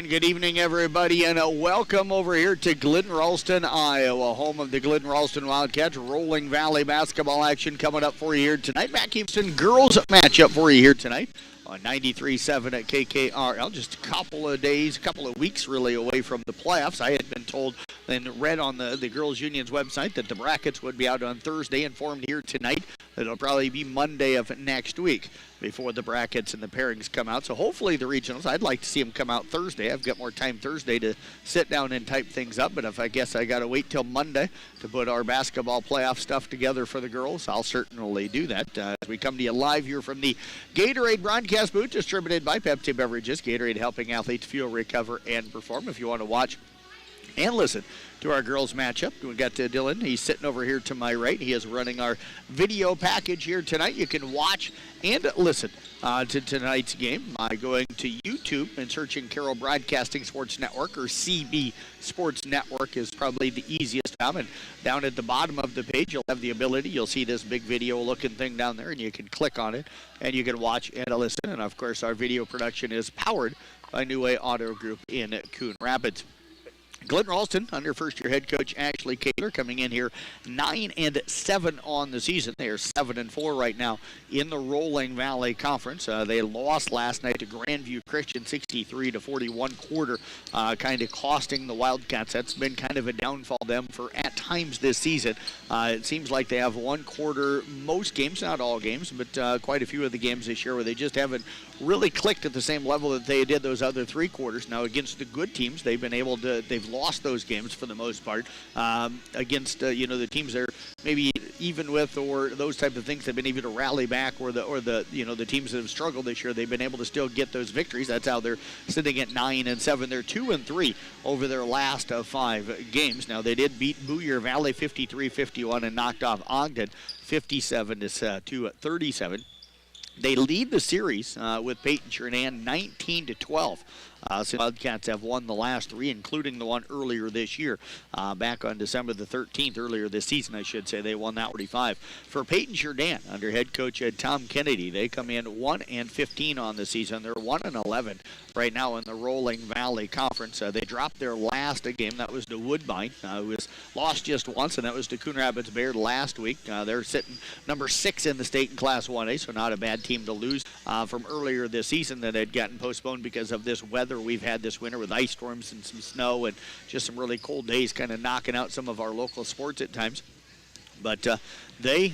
And good evening, everybody, and welcome over here to Glidden, Ralston, Iowa, home of the Glidden Ralston Wildcats. Rolling Valley basketball action coming up for you here tonight. Matt Houston girls matchup for you here tonight on 93.7 at KKRL. Just a couple of days, a couple of weeks really away from the playoffs. I had been told and read on the Girls Union's website that the brackets would be out on Thursday. Informed here tonight that it'll probably be Monday of next week before the brackets and the pairings come out. So hopefully the regionals, I'd like to see them come out Thursday. I've got more time Thursday to sit down and type things up, but if I guess I got to wait till Monday to put our basketball playoff stuff together for the girls, I'll certainly do that. As we come to you live here from the Gatorade broadcast booth distributed by Pepsi Beverages. Gatorade helping athletes fuel, recover, and perform. If you want to watch and listen to our girls matchup, we got Dylan. He's sitting over here to my right. He is running our video package here tonight. You can watch and listen to tonight's game by going to YouTube and searching Carroll Broadcasting Sports Network, or CB Sports Network is probably the easiest. And down at the bottom of the page, you'll have the ability. You'll see this big video-looking thing down there, and you can click on it, and you can watch and listen. And, of course, our video production is powered by New Way Auto Group in Coon Rapids. Glidden Ralston, under first-year head coach Ashley Kaler, coming in here 9-7 on the season. They are 7-4 right now in the Rolling Valley Conference. They lost last night to Grandview Christian 63-41 quarter, kind of costing the Wildcats. That's been kind of a downfall them for at times this season. It seems like they have one quarter, most games, not all games, but quite a few of the games this year where they just haven't really clicked at the same level that they did those other three quarters. Now against the good teams, they've been able to, they've lost those games for the most part. Against the teams they're maybe even with, or those type of things, they've been able to rally back, or the teams that have struggled this year, they've been able to still get those victories. That's how they're sitting at 9-7. They're 2-3 over their last 5 games. Now they did beat Booyer Valley 53-51 and knocked off Ogden 57-37. They lead the series with Paton Churdan 19-12. So Wildcats have won the last 3, including the one earlier this year, back on December the 13th, earlier this season, I should say. They won that 45. For Paton Churdan, under head coach Tom Kennedy, they come in 1-15 on the season. They're 1-11 right now in the Rolling Valley Conference. They dropped their last game. That was to Woodbine, who was lost just once, and that was to Coon Rapids Bayard last week. They're sitting number 6 in the state in Class 1A, so not a bad team to lose from earlier this season that had gotten postponed because of this weather we've had this winter with ice storms and some snow and just some really cold days, kind of knocking out some of our local sports at times. But they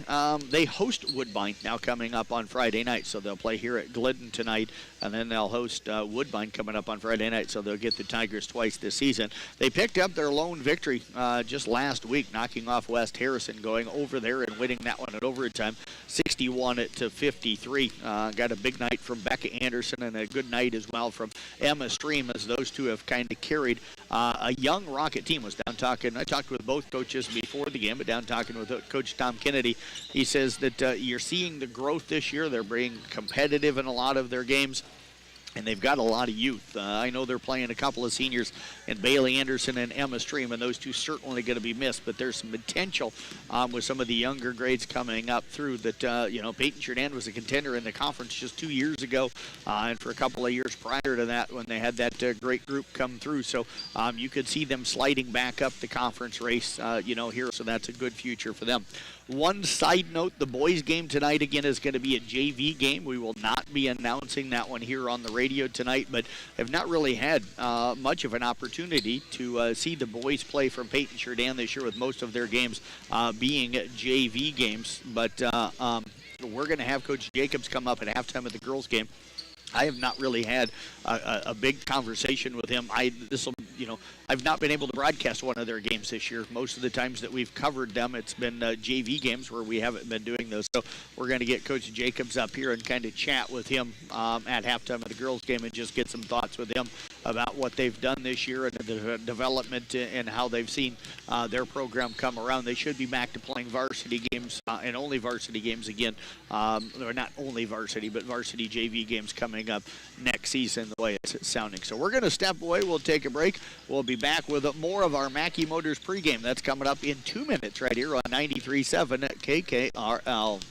host Woodbine now coming up on Friday night, so they'll play here at Glidden tonight, and then they'll host Woodbine coming up on Friday night, so they'll get the Tigers twice this season. They picked up their lone victory just last week, knocking off West Harrison, going over there and winning that one at overtime, 61-53. Got a big night from Becca Anderson and a good night as well from Emma Stream, as those two have kind of carried a young Rocket team. I talked with both coaches before the game, but down talking with Coach Tom Kennedy, he says that you're seeing the growth this year. They're being competitive in a lot of their games, and they've got a lot of youth. I know they're playing a couple of seniors in Bailey Anderson and Emma Stream, and those two certainly going to be missed, but there's some potential with some of the younger grades coming up through that. Paton Churdan was a contender in the conference just 2 years ago, and for a couple of years prior to that when they had that great group come through. So you could see them sliding back up the conference race, here, so that's a good future for them. One side note, the boys game tonight again is going to be a JV game. We will not be announcing that one here on the radio tonight, but have not really had much of an opportunity to see the boys play from Paton Churdan this year, with most of their games being JV games. But we're going to have Coach Jacobs come up at halftime of the girls game. I have not really had a big conversation with him. I've not been able to broadcast one of their games this year. Most of the times that we've covered them, it's been JV games where we haven't been doing those. So we're going to get Coach Jacobs up here and kind of chat with him at halftime of the girls game and just get some thoughts with him about what they've done this year and the development and how they've seen their program come around. They should be back to playing varsity games and only varsity games again. Or not only varsity, but varsity JV games coming up next season, the way it's sounding. So we're going to step away. We'll take a break. We'll be back with more of our Mackey Motors pregame. That's coming up in 2 minutes right here on 93.7 at KKRL.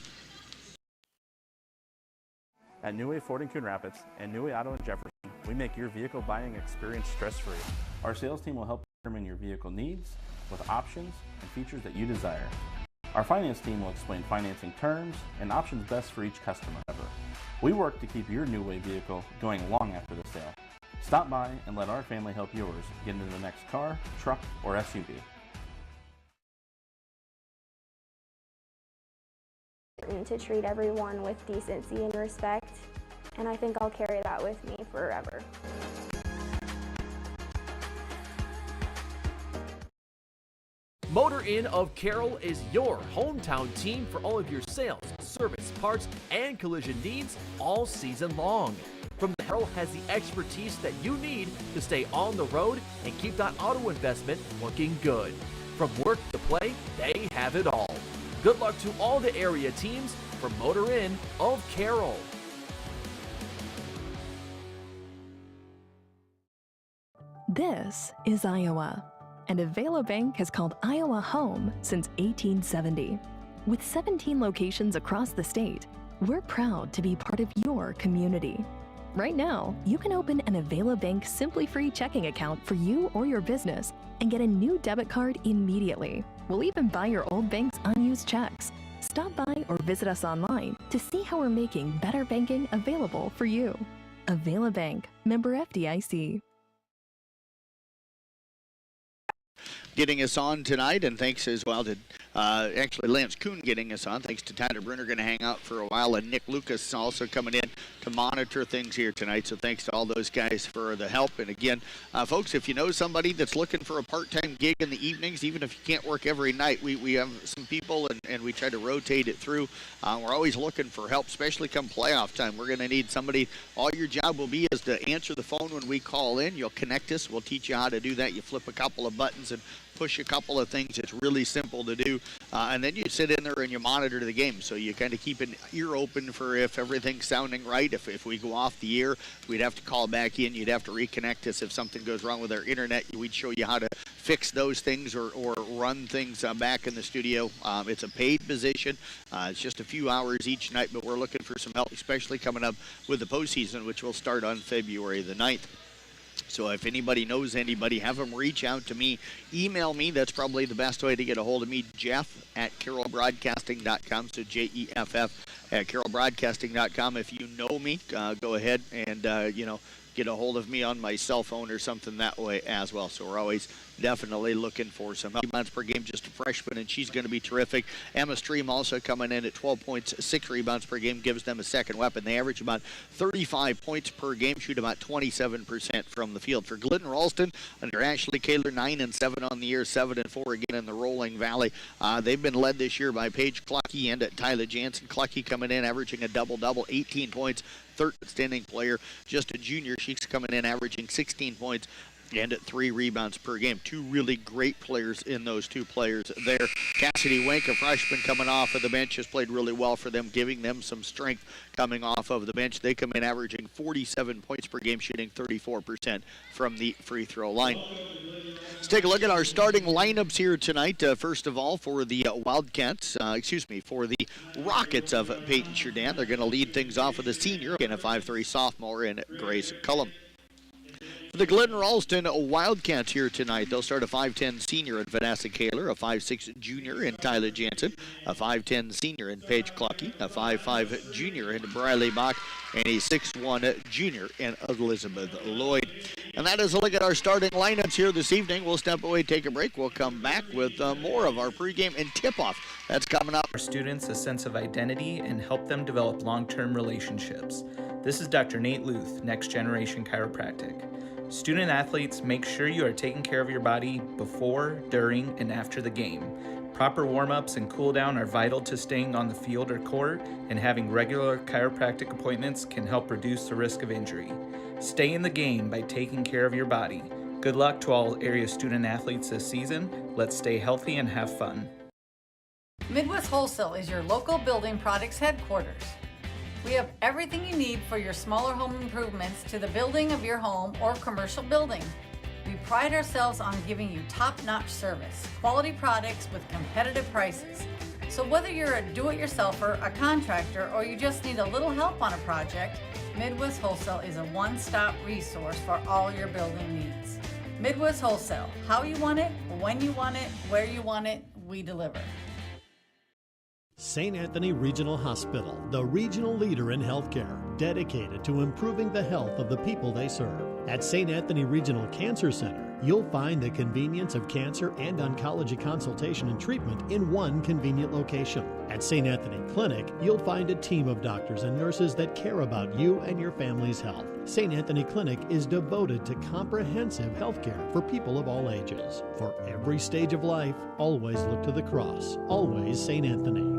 At New Way Ford in Coon Rapids and New Way Auto in Jefferson, We make your vehicle buying experience stress-free. Our sales team will help determine your vehicle needs with options and features that you desire. Our finance team will explain financing terms and options best for each customer ever. We work to keep your new way vehicle going long after the sale. Stop by and let our family help yours get into the next car, truck, or SUV. To treat everyone with decency and respect, and I think I'll carry that with me forever. Motor Inn of Carroll is your hometown team for all of your sales, service, parts, and collision needs all season long. From the Carroll has the expertise that you need to stay on the road and keep that auto investment looking good. From work to play, they have it all. Good luck to all the area teams from Motor Inn of Carroll. This is Iowa, and Avela Bank has called Iowa home since 1870. With 17 locations across the state, we're proud to be part of your community. Right now, you can open an Avela Bank Simply Free checking account for you or your business and get a new debit card immediately. We'll even buy your old bank's unused checks. Stop by or visit us online to see how we're making better banking available for you. Avela Bank, member FDIC. Getting us on tonight, and thanks as well to actually Lance Kuhn getting us on. Thanks to Tyler Brunner, going to hang out for a while, and Nick Lucas also coming in to monitor things here tonight. So thanks to all those guys for the help. And again, folks, if you know somebody that's looking for a part-time gig in the evenings, even if you can't work every night, we have some people, and we try to rotate it through. We're always looking for help, especially come playoff time. We're going to need somebody. All your job will be is to answer the phone when we call in. You'll connect us. We'll teach you how to do that. You flip a couple of buttons and push a couple of things. It's really simple to do, and then you sit in there and you monitor the game, so you kind of keep an ear open for if everything's sounding right. If we go off the air, we'd have to call back in. You'd have to reconnect us. If something goes wrong with our internet, we'd show you how to fix those things or run things back in the studio. It's a paid position. It's just a few hours each night, but we're looking for some help, especially coming up with the postseason, which will start on February the 9th. So if anybody knows anybody, have them reach out to me. Email me. That's probably the best way to get a hold of me, Jeff@carrollbroadcasting.com. So Jeff@carrollbroadcasting.com. If you know me, go ahead and, get a hold of me on my cell phone or something that way as well. So we're always definitely looking for some help. Rebounds per game, just a freshman, and she's going to be terrific. Emma Stream also coming in at 12 points, 6 rebounds per game, gives them a second weapon. They average about 35 points per game, shoot about 27% from the field. For Glidden Ralston, under Ashley Kaler, 9-7 on the year, 7-4 again in the Rolling Valley. They've been led this year by Paige Clucky and Tyler Jansen. Clucky coming in, averaging a double-double, 18 points, third standing player, just a junior. She's coming in averaging 16 points and at 3 rebounds per game. Two really great players in those two players there. Cassidy Wink, a freshman coming off of the bench, has played really well for them, giving them some strength coming off of the bench. They come in averaging 47 points per game, shooting 34% from the free throw line. Let's take a look at our starting lineups here tonight. First of all, for the Wildcats, for the Rockets of Paton Churdan. They're going to lead things off with a senior, again a 5'3" sophomore in Grace Cullum. For the Glidden Ralston Wildcats here tonight, they'll start a 5'10" senior in Vanessa Kaler, a 5'6" junior in Tyler Jansen, a 5'10" senior in Paige Clucky, a 5'5" junior in Briley Bach, and a 6'1" junior in Elizabeth Lloyd. And that is a look at our starting lineups here this evening. We'll step away, take a break. We'll come back with more of our pregame and tip-off. That's coming up. Our students a sense of identity and help them develop long-term relationships. This is Dr. Nate Luth, Next Generation Chiropractic. Student athletes, make sure you are taking care of your body before, during, and after the game. Proper warm-ups and cool-down are vital to staying on the field or court, and having regular chiropractic appointments can help reduce the risk of injury. Stay in the game by taking care of your body. Good luck to all area student athletes this season. Let's stay healthy and have fun. Midwest Wholesale is your local building products headquarters. We have everything you need for your smaller home improvements to the building of your home or commercial building. We pride ourselves on giving you top-notch service, quality products with competitive prices. So whether you're a do-it-yourselfer, a contractor, or you just need a little help on a project, Midwest Wholesale is a one-stop resource for all your building needs. Midwest Wholesale, how you want it, when you want it, where you want it, we deliver. St. Anthony Regional Hospital, the regional leader in healthcare, dedicated to improving the health of the people they serve. At St. Anthony Regional Cancer Center, you'll find the convenience of cancer and oncology consultation and treatment in one convenient location. At St. Anthony Clinic, you'll find a team of doctors and nurses that care about you and your family's health. St. Anthony Clinic is devoted to comprehensive health care for people of all ages. For every stage of life, always look to the cross. Always St. Anthony.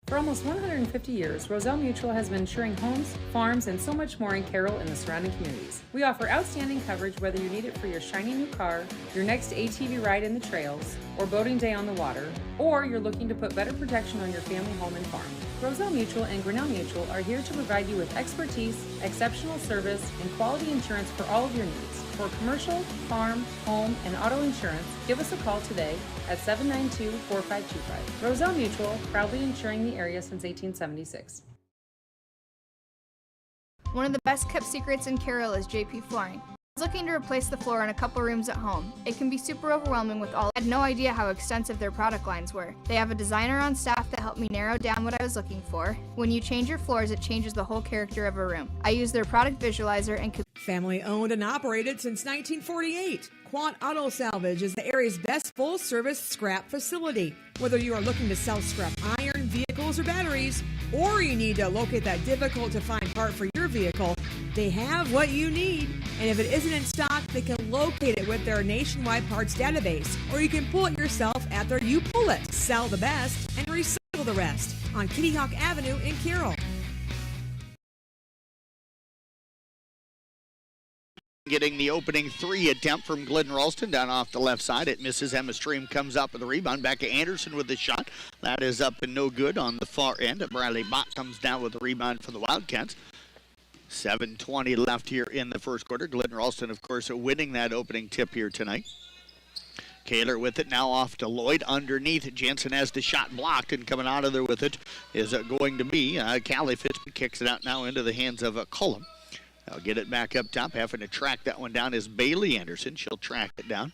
For almost 150 years, Roselle Mutual has been insuring homes, farms, and so much more in Carroll and the surrounding communities. We offer outstanding coverage whether you need it for your shiny new car, your next ATV ride in the trails, or boating day on the water, or you're looking to put better protection on your family home and farm. Roselle Mutual and Grinnell Mutual are here to provide you with expertise, exceptional service, and quality insurance for all of your needs. For commercial, farm, home, and auto insurance, give us a call today at 792-4525. Roselle Mutual, proudly insuring the area since 1876. One of the best kept secrets in Carroll is JP Flooring. I was looking to replace the floor in a couple rooms at home. It can be super overwhelming with all. I had no idea how extensive their product lines were. They have a designer on staff that helped me narrow down what I was looking for. When you change your floors, it changes the whole character of a room. I use their product visualizer and could. Family owned and operated since 1948. Quant Auto Salvage is the area's best full-service scrap facility. Whether you are looking to sell scrap iron, vehicles, or batteries, or you need to locate that difficult-to-find part for your vehicle, they have what you need. And if it isn't in stock, they can locate it with their nationwide parts database, or you can pull it yourself after you pull it. Sell the best and recycle the rest on Kitty Hawk Avenue in Carroll. Getting the opening three attempt from Glidden Ralston down off the left side. It misses. Emma Stream comes up with the rebound. Back to Anderson with the shot. That is up and no good on the far end. Bradley Bott comes down with the rebound for the Wildcats. 7:20 left here in the first quarter. Glidden Ralston, of course, winning that opening tip here tonight. Kaler with it now off to Lloyd underneath. Jensen has the shot blocked, and coming out of there with it is going to be Callie Fitzman. Kicks it out now into the hands of Cullum. They'll get it back up top. Having to track that one down is Bailey Anderson. She'll track it down.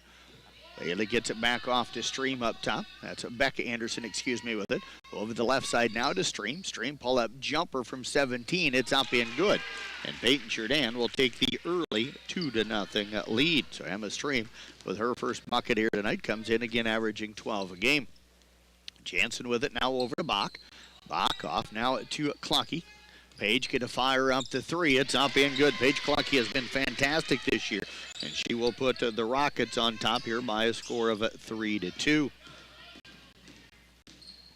Bailey gets it back off to Stream up top. That's Becca Anderson, with it. Over the left side now to Stream. Stream pull up jumper from 17. It's up and good. And Paton Churdan will take the early 2-0 lead. So Emma Stream with her first bucket here tonight comes in again averaging 12 a game. Jansen with it now over to Bach. Bach off now to Clucky. Paige get a fire up to 3. It's up and good. Paige Clucky has been fantastic this year, and she will put the Rockets on top here by a score of 3-2.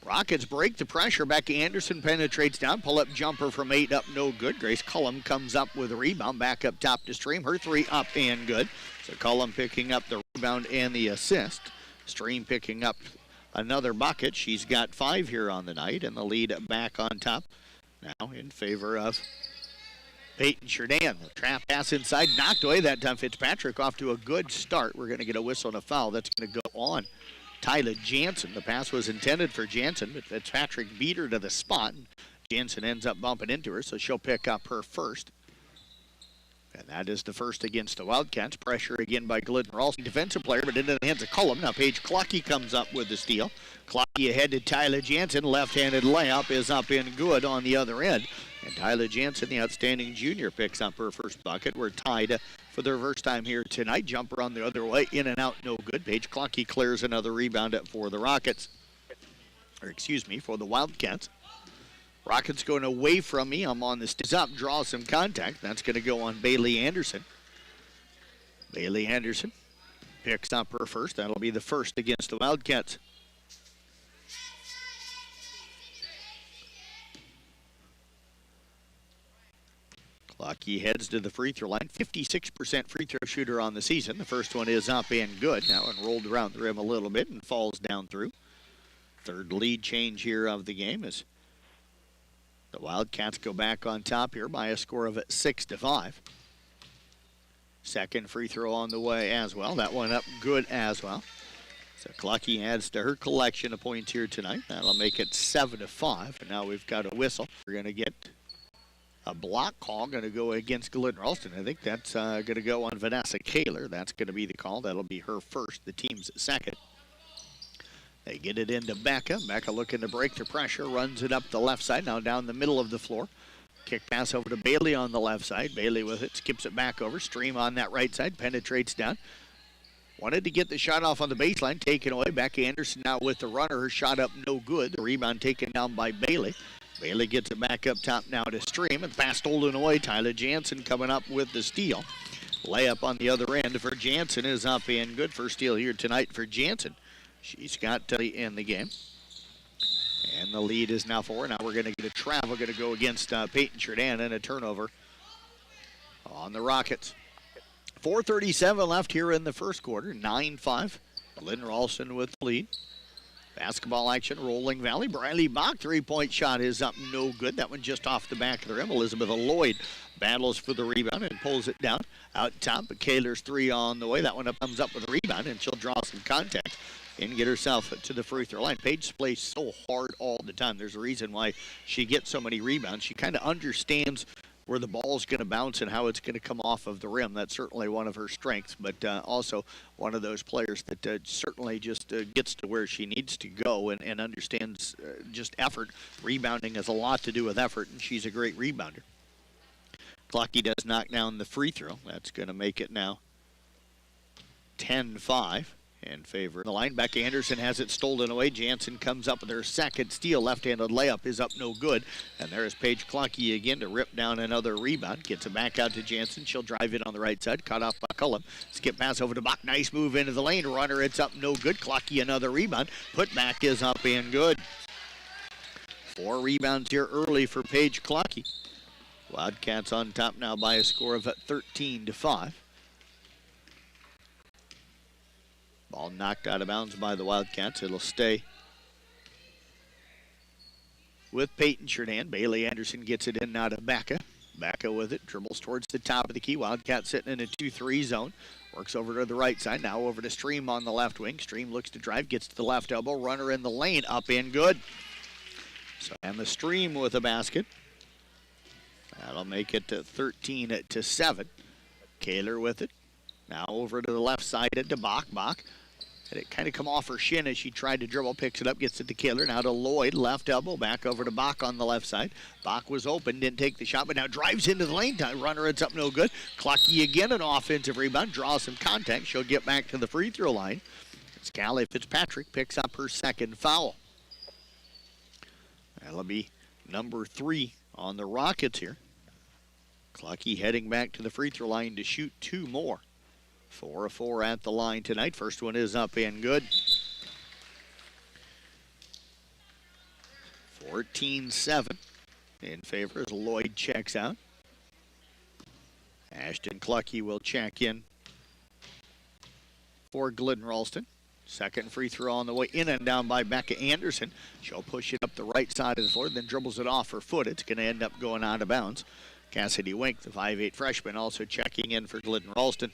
Rockets break the pressure. Becky Anderson penetrates down. Pull-up jumper from 8 up, no good. Grace Cullum comes up with a rebound. Back up top to Stream. Her 3 up and good. So Cullum picking up the rebound and the assist. Stream picking up another bucket. She's got 5 here on the night, and the lead back on top now in favor of Paton Churdan. The trap pass inside, knocked away that time. Fitzpatrick off to a good start. We're going to get a whistle and a foul. That's going to go on Tyler Jansen. The pass was intended for Jansen, but Fitzpatrick beat her to the spot. Jansen ends up bumping into her, so she'll pick up her first. And that is the first against the Wildcats. Pressure again by Glidden Ralston. Defensive player, but into the hands of Cullum. Now Paige Clucky comes up with the steal. Clucky ahead to Tyler Jansen. Left-handed layup is up and good on the other end. And Tyler Jansen, the outstanding junior, picks up her first bucket. We're tied for their first time here tonight. Jumper on the other way. In and out, no good. Paige Clucky clears another rebound for the Rockets. For the Wildcats. Rockets going away from me. I'm on the sticks up, draw some contact. That's going to go on Bailey Anderson. Bailey Anderson picks up her first. That'll be the first against the Wildcats. Clucky heads to the free throw line. 56% free throw shooter on the season. The first one is up and good. Now and rolled around the rim a little bit and falls down through. Third lead change here of the game is the Wildcats go back on top here by a score of 6-5. Second free throw on the way as well. That one up good as well. So Clucky adds to her collection of points here tonight. That'll make it 7-5. And now we've got a whistle. We're going to get A block call going to go against Glidden Ralston. I think that's going to go on Vanessa Kaler. That's going to be the call. That'll be her first, the team's second. They get it into Becca. Becca looking to break the pressure, runs it up the left side, now down the middle of the floor. Kick pass over to Bailey on the left side. Bailey with it, skips it back over. Stream on that right side, penetrates down. Wanted to get the shot off on the baseline, taken away. Becca Anderson now with the runner. Her shot up no good. The rebound taken down by Bailey. Bailey gets it back up top now to Stream, and the pass stolen away. Tyler Jansen coming up with the steal. Layup on the other end for Jansen is up and good. First steal here tonight for Jansen. She's got in the game. And the lead is now 4. Now we're going to get a travel, going to go against Paton Churdan, and a turnover on the Rockets. 4:37 left here in the first quarter. 9-5. Glidden Ralston with the lead. Basketball action, Rolling Valley. Briley Bach, three-point shot is up, no good. That one just off the back of the rim. Elizabeth Lloyd battles for the rebound and pulls it down. Out top, but Kaler's three on the way. That one comes up with a rebound, and she'll draw some contact and get herself to the free throw line. Paige plays so hard all the time. There's a reason why she gets so many rebounds. She kind of understands where the ball's going to bounce and how it's going to come off of the rim. That's certainly one of her strengths, but also one of those players that certainly just gets to where she needs to go and understands just effort. Rebounding has a lot to do with effort, and she's a great rebounder. Clucky does knock down the free throw. That's going to make it now 10-5 in favor of the line. Becca Anderson has it stolen away. Jansen comes up with her second steal. Left-handed layup is up no good. And there is Paige Clucky again to rip down another rebound. Gets it back out to Jansen. She'll drive it on the right side. Cut off by Cullum. Skip pass over to Bach. Nice move into the lane. Runner, it's up no good. Clucky another rebound. Put back is up and good. 4 rebounds here early for Paige Clucky. Wildcats on top now by a score of 13-5. Ball knocked out of bounds by the Wildcats. It'll stay with Paton Churdan. Bailey Anderson gets it in now to Becca. Becca with it, dribbles towards the top of the key. Wildcat sitting in a 2-3 zone. Works over to the right side. Now over to Stream on the left wing. Stream looks to drive, gets to the left elbow. Runner in the lane, up and good. So, and the Stream with a basket. That'll make it to 13-7. Kaler with it. Now over to the left side to Bach. Bach had it kind of come off her shin as she tried to dribble, picks it up, gets it to Kaler. Now to Lloyd, left elbow, back over to Bach on the left side. Bach was open, didn't take the shot, but now drives into the lane. Runner, it's up no good. Clucky again, an offensive rebound, draws some contact. She'll get back to the free throw line. It's Callie Fitzpatrick picks up her second foul. That'll be number 3 on the Rockets here. Clucky heading back to the free throw line to shoot 2 more. 4 of 4 at the line tonight. First one is up and good. 14-7 in favor as Lloyd checks out. Ashton Clucky will check in for Glidden Ralston. Second free throw on the way in and down by Becca Anderson. She'll push it up the right side of the floor, then dribbles it off her foot. It's going to end up going out of bounds. Cassidy Wink, the 5'8 freshman, also checking in for Glidden Ralston.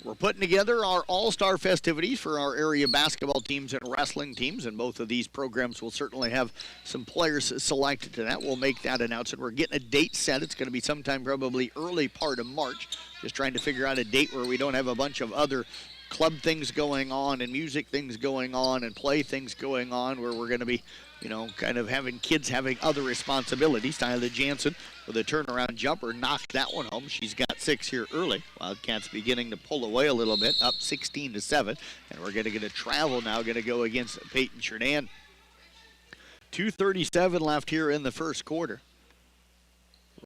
We're putting together our all-star festivities for our area basketball teams and wrestling teams, and both of these programs will certainly have some players selected to that. We'll make that announcement. We're getting a date set. It's going to be sometime probably early part of March. Just trying to figure out a date where we don't have a bunch of other club things going on and music things going on and play things going on, where we're going to be, you know, kind of having kids having other responsibilities. Tyler Jansen with a turnaround jumper knocked that one home. She's got 6 here early. Wildcats beginning to pull away a little bit, up 16-7. And we're going to get a travel now, going to go against Paton Churdan. 2:37 left here in the first quarter.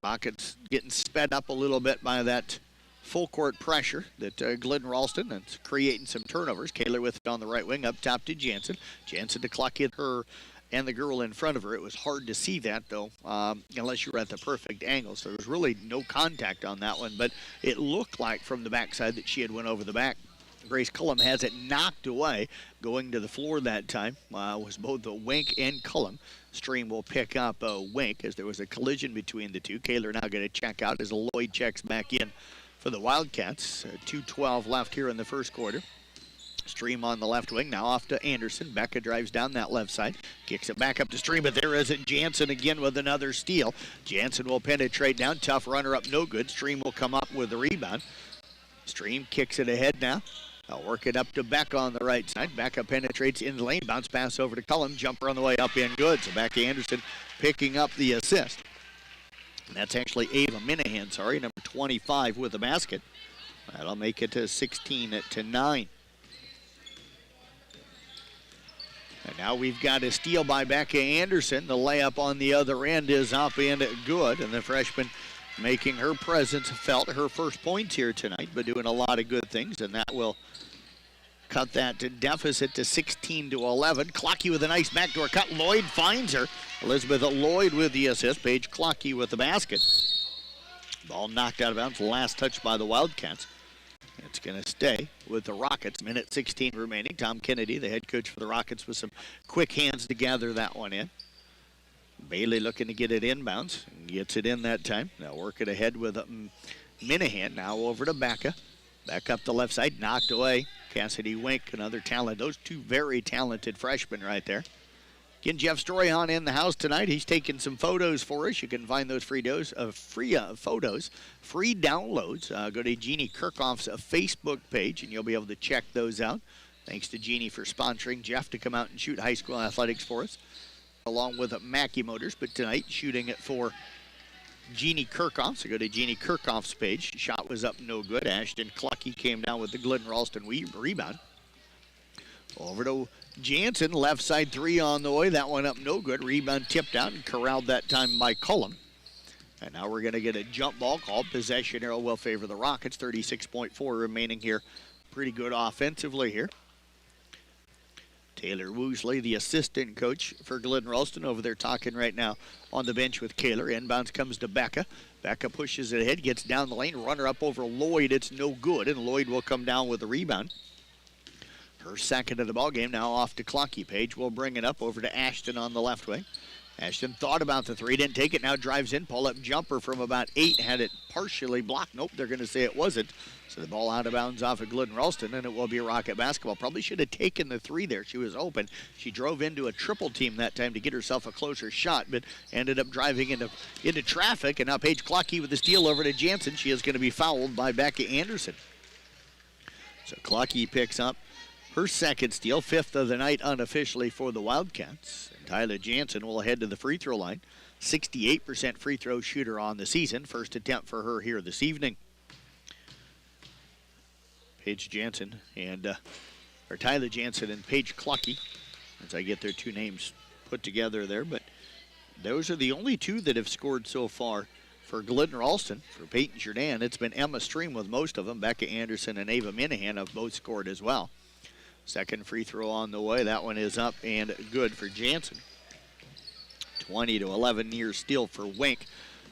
Rockets getting sped up a little bit by that full court pressure that Glidden Ralston, that's creating some turnovers. Kaler with it on the right wing, up top to Jansen. Jansen to clock hit her and the girl in front of her. It was hard to see that, though, unless you were at the perfect angle. So there was really no contact on that one, but it looked like from the backside that she had went over the back. Grace Cullum has it knocked away. Going to the floor that time was both the Wink and Cullum. Stream will pick up Wink as there was a collision between the two. Kaler now going to check out as Lloyd checks back in for the Wildcats. 2:12 left here in the first quarter. Stream on the left wing, now off to Anderson. Becca drives down that left side, kicks it back up to Stream, but there isn't Jansen again with another steal. Jansen will penetrate down, tough runner up, no good. Stream will come up with the rebound. Stream kicks it ahead now. I'll work it up to Becca on the right side. Becca penetrates in the lane, bounce pass over to Cullum, jumper on the way up in good. So back to Anderson picking up the assist. And that's actually Ava Minahan, number 25 with the basket. That'll make it to 16-9. And now we've got a steal by Becca Anderson. The layup on the other end is up and good. And the freshman making her presence felt. Her first points here tonight, but doing a lot of good things. And that will cut that deficit to 16-11. Clocky with a nice backdoor cut. Lloyd finds her. Elizabeth Lloyd with the assist. Paige Clocky with the basket. Ball knocked out of bounds. Last touch by the Wildcats. It's going to stay with the Rockets. Minute 16 remaining. Tom Kennedy, the head coach for the Rockets, with some quick hands to gather that one in. Bailey looking to get it inbounds. Gets it in that time. Now work it ahead with Minahan. Now over to Becca. Back up the left side. Knocked away. Cassidy Wink, another talent. Those two very talented freshmen right there. Again, Jeff Stroyhan in the house tonight. He's taking some photos for us. You can find those free photos, free downloads. Go to Jeannie Kirchhoff's Facebook page, and you'll be able to check those out. Thanks to Jeannie for sponsoring Jeff to come out and shoot high school athletics for us, along with Mackey Motors. But tonight, shooting it for Jeannie Kirchhoff. So go to Jeannie Kirchhoff's page. Shot was up, no good. Ashton Clucky came down with the Glidden Ralston rebound. Over to Jansen, left side three on the way. That one up, no good. Rebound tipped out and corralled that time by Cullum. And now we're going to get a jump ball called. Possession arrow will favor the Rockets. 36.4 remaining here. Pretty good offensively here. Taylor Woosley, the assistant coach for Glidden Ralston, over there talking right now on the bench with Kaler. Inbounds comes to Becca. Becca pushes it ahead, gets down the lane. Runner up over Lloyd. It's no good, and Lloyd will come down with the rebound. Her second of the ball game. Now off to Clocky. Page will bring it up over to Ashton on the left wing. Ashton thought about the three, didn't take it, now drives in, pull-up jumper from about 8, had it partially blocked. Nope, they're going to say it wasn't. So the ball out of bounds off of Glidden Ralston, and it will be a Rocket basketball. Probably should have taken the three there. She was open. She drove into a triple team that time to get herself a closer shot, but ended up driving into traffic, and now Paige Clocky with the steal over to Jansen. She is going to be fouled by Becca Anderson. So Clocky picks up her second steal, fifth of the night unofficially for the Wildcats. And Tyler Jansen will head to the free throw line. 68% free throw shooter on the season. First attempt for her here this evening. Paige Jansen and, or Tyler Jansen and Paige Clucky, as I get their two names put together there. But those are the only two that have scored so far for Glidden Ralston. For Peyton Churdan, it's been Emma Stream with most of them. Becca Anderson and Ava Minahan have both scored as well. Second free throw on the way. That one is up and good for Jansen. 20-11 near steal for Wink.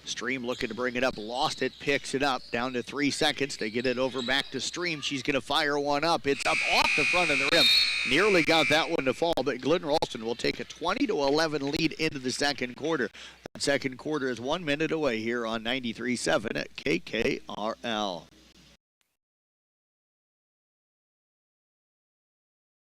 Stream looking to bring it up, lost it, picks it up, down to 3 seconds. They get it over back to Stream. She's going to fire one up. It's up off the front of the rim. Nearly got that one to fall, but Glidden Ralston will take a 20-11 lead into the second quarter. That second quarter is 1 minute away here on 93.7 at KKRL.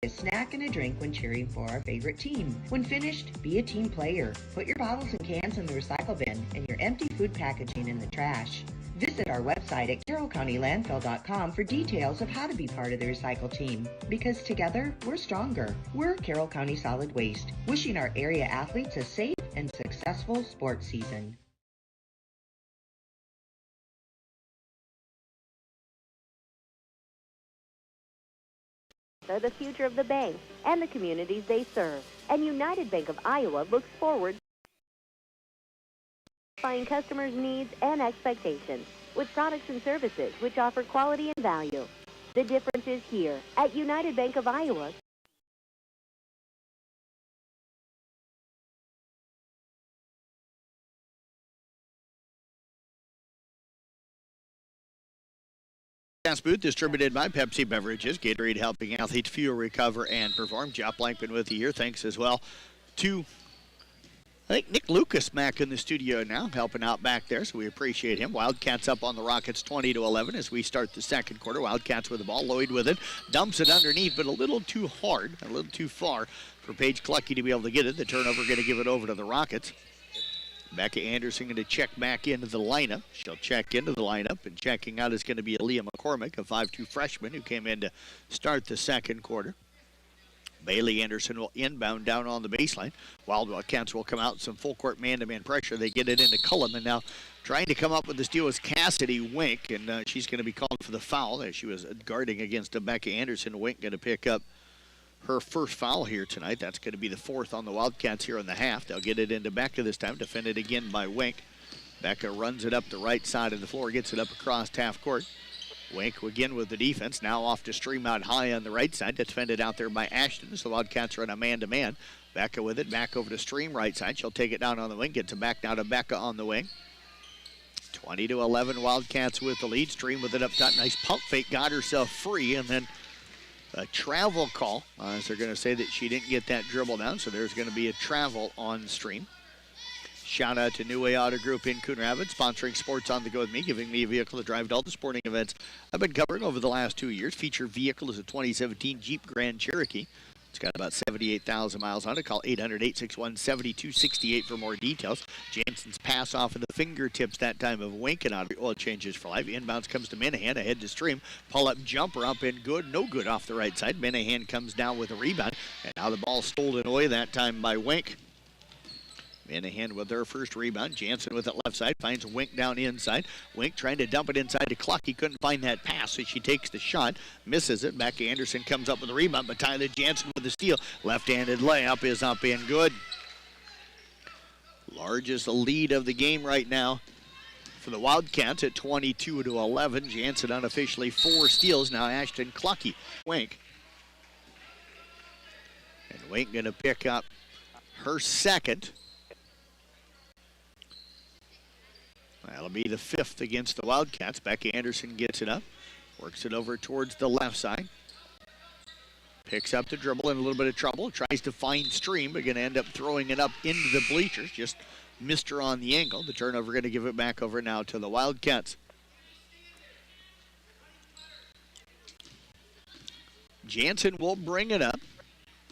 A snack and a drink when cheering for our favorite team. When finished, be a team player. Put your bottles and cans in the recycle bin and your empty food packaging in the trash. Visit our website at carrollcountylandfill.com for details of how to be part of the recycle team. Because together, we're stronger. We're Carroll County Solid Waste, wishing our area athletes a safe and successful sports season. Are the future of the bank and the communities they serve. And United Bank of Iowa looks forward to satisfying customers' needs and expectations with products and services which offer quality and value. The difference is here at United Bank of Iowa. Gas booth distributed by Pepsi Beverages. Gatorade helping athletes fuel, recover, and perform. Jeff Blankman with you here. Thanks as well to I think Nick Lucas back in the studio now, helping out back there, so we appreciate him. Wildcats up on the Rockets 20-11 as we start the second quarter. Wildcats with the ball, Lloyd with it, dumps it underneath, but a little too hard, a little too far for Paige Clucky to be able to get it. The turnover going to give it over to the Rockets. Becca Anderson going to check back into the lineup. She'll check into the lineup, and checking out is going to be Aaliyah McCormick, a 5'2 freshman who came in to start the second quarter. Bailey Anderson will inbound down on the baseline. Wildcats will come out, some full court man-to-man pressure. They get it into Cullum, and now trying to come up with the steal is Cassidy Wink, and she's going to be called for the foul as she was guarding against Becca Anderson. Wink going to pick up her first foul here tonight. That's going to be the fourth on the Wildcats here in the half. They'll get it into Becca this time, defended again by Wink. Becca runs it up the right side of the floor, gets it up across half court. Wink again with the defense, now off to stream out high on the right side, defended out there by Ashton. So the Wildcats are in a man-to-man. Becca with it, back over to stream right side. She'll take it down on the wing, gets it back now to Becca on the wing. 20-11 Wildcats with the lead. Stream with it up top. Nice pump fake, got herself free, and then a travel call, as they're going to say that she didn't get that dribble down, so there's going to be a travel on Stream. Shout out to New Way Auto Group in Coon Rapids, sponsoring Sports on the Go with me, giving me a vehicle to drive to all the sporting events I've been covering over the last 2 years. Featured vehicle is a 2017 Jeep Grand Cherokee. It's got about 78,000 miles on it. Call 800-861-7268 for more details. Jansen's pass off of the fingertips that time of Winking out of oil changes for life. Inbounds comes to Minahan, ahead to Stream. Pull-up jumper up and good. No good off the right side. Minahan comes down with a rebound. And now the ball stolen away that time by Wink. Minahan with their first rebound. Jansen with it left side. Finds Wink down inside. Wink trying to dump it inside to Cluck. He couldn't find that pass, so she takes the shot. Misses it. Becca Anderson comes up with a rebound, but Tyler Jansen with the steal. Left-handed layup is up and good. Largest lead of the game right now for the Wildcats at 22-11. Jansen unofficially 4 steals. Now Ashton Clucky. Wink. And Wink going to pick up her second. That'll be the 5th against the Wildcats. Becca Anderson gets it up. Works it over towards the left side. Picks up the dribble in a little bit of trouble. Tries to find Stream, but going to end up throwing it up into the bleachers. Just missed her on the angle. The turnover going to give it back over now to the Wildcats. Jansen will bring it up.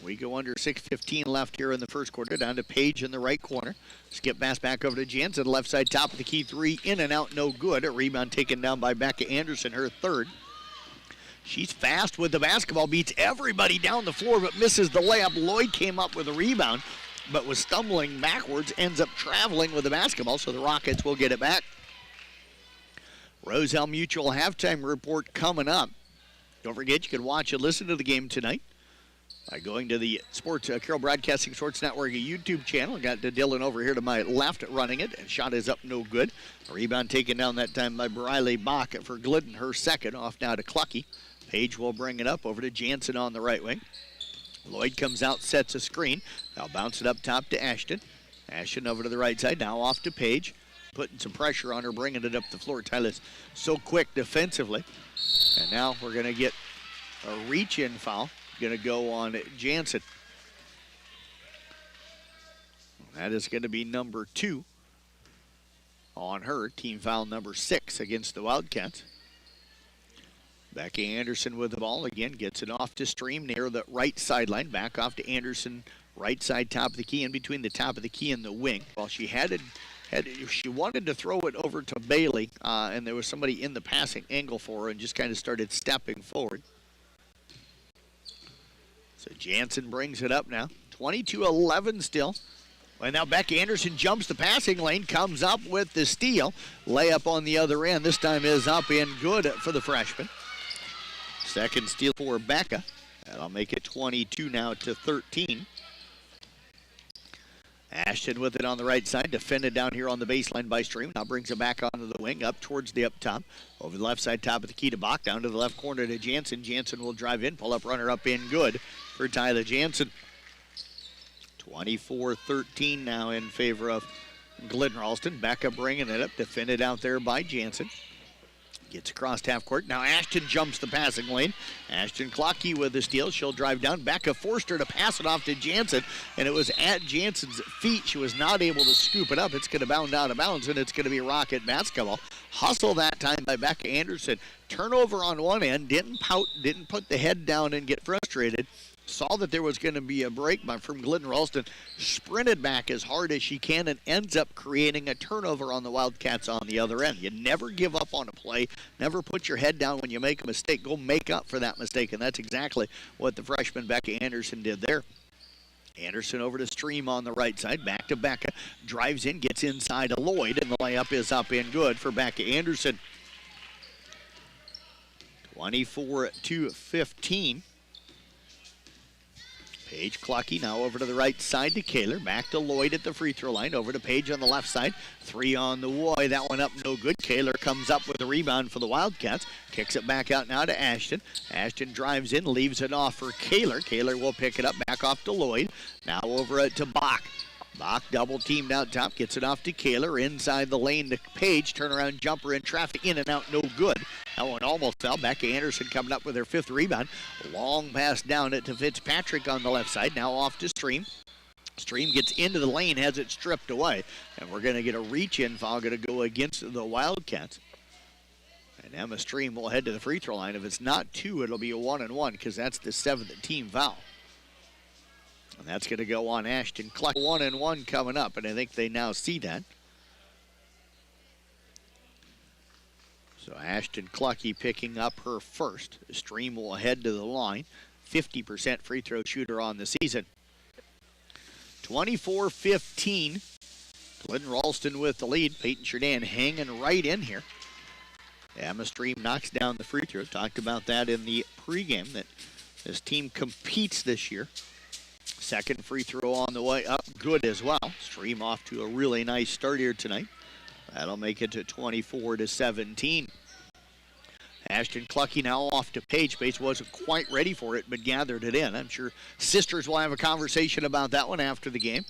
We go under 6:15 left here in the first quarter. Down to Page in the right corner. Skip pass back over to Jansen. Left side, top of the key, 3 in and out, no good. A rebound taken down by Becca Anderson, her third. She's fast with the basketball, beats everybody down the floor, but misses the layup. Lloyd came up with a rebound, but was stumbling backwards, ends up traveling with the basketball, so the Rockets will get it back. Roselle Mutual halftime report coming up. Don't forget, you can watch and listen to the game tonight by going to the Sports Carroll Broadcasting Sports Network YouTube channel. Got Dylan over here to my left running it, and shot is up no good. A rebound taken down that time by Briley Bach for Glidden, her second. Off now to Clucky. Page will bring it up over to Jansen on the right wing. Lloyd comes out, sets a screen. Now bounce it up top to Ashton. Ashton over to the right side, now off to Page. Putting some pressure on her, bringing it up the floor. Tyler's so quick defensively. And now we're going to get a reach-in foul. Going to go on Jansen. That is going to be number 2 on her. Team foul number 6 against the Wildcats. Becky Anderson with the ball again. Gets it off to Stream near the right sideline. Back off to Anderson. Right side, top of the key, in between the top of the key and the wing. While she she wanted to throw it over to Bailey, and there was somebody in the passing angle for her and just kind of started stepping forward. So Jansen brings it up now. 22-11 still. And now Becky Anderson jumps the passing lane, comes up with the steal. Layup on the other end. This time is up and good for the freshman. Second steal for Becca. That'll make it 22 now to 13. Ashton with it on the right side, defended down here on the baseline by Stream. Now brings it back onto the wing, up towards the up top. Over the left side, top of the key to Bach, down to the left corner to Jansen. Jansen will drive in, pull up runner up in good for Tyler Jansen. 24-13 now in favor of Glidden Ralston. Becca bringing it up, defended out there by Jansen. Gets across half court. Now Ashton jumps the passing lane. Ashton Clockey with the steal. She'll drive down. Becca forced her to pass it off to Jansen, and it was at Jansen's feet. She was not able to scoop it up. It's going to bound out of bounds, and it's going to be Rocket basketball. Hustle that time by Becca Anderson. Turnover on one end. Didn't pout, didn't put the head down and get frustrated. Saw that there was going to be a break from Glidden Ralston, sprinted back as hard as she can and ends up creating a turnover on the Wildcats on the other end. You never give up on a play, never put your head down when you make a mistake. Go make up for that mistake, and that's exactly what the freshman Becca Anderson did there. Anderson over to Stream on the right side, back to Becca, drives in, gets inside to Lloyd, and the layup is up and good for Becca Anderson. 24-15. Paige Clucky now over to the right side to Kaler. Back to Lloyd at the free throw line. Over to Paige on the left side. 3 on the way. That one up no good. Kaler comes up with a rebound for the Wildcats. Kicks it back out now to Ashton. Ashton drives in, leaves it off for Kaler. Kaler will pick it up back off to Lloyd. Now over to Bach. Bach double teamed out top. Gets it off to Kaler. Inside the lane to Paige. Turnaround jumper in traffic. In and out. No good. That one almost fell. Becca Anderson coming up with her 5th rebound. Long pass down it to Fitzpatrick on the left side. Now off to Stream. Stream gets into the lane, has it stripped away. And we're going to get a reach-in foul going to go against the Wildcats. And Emma Stream will head to the free throw line. If it's not 2, it'll be a 1-and-1 because that's the 7th team foul. And that's going to go on Ashton Cluck. 1-and-1 coming up, and I think they now see that. So Ashton Clucky picking up her first. Stream will head to the line. 50% free throw shooter on the season. 24-15. Glidden Ralston with the lead. Paton Churdan hanging right in here. Emma Stream knocks down the free throw. Talked about that in the pregame, that this team competes this year. Second free throw on the way up, good as well. Stream off to a really nice start here tonight. That'll make it to 24-17. Ashton Clucky now off to Paige. Paige wasn't quite ready for it, but gathered it in. I'm sure sisters will have a conversation about that one after the game.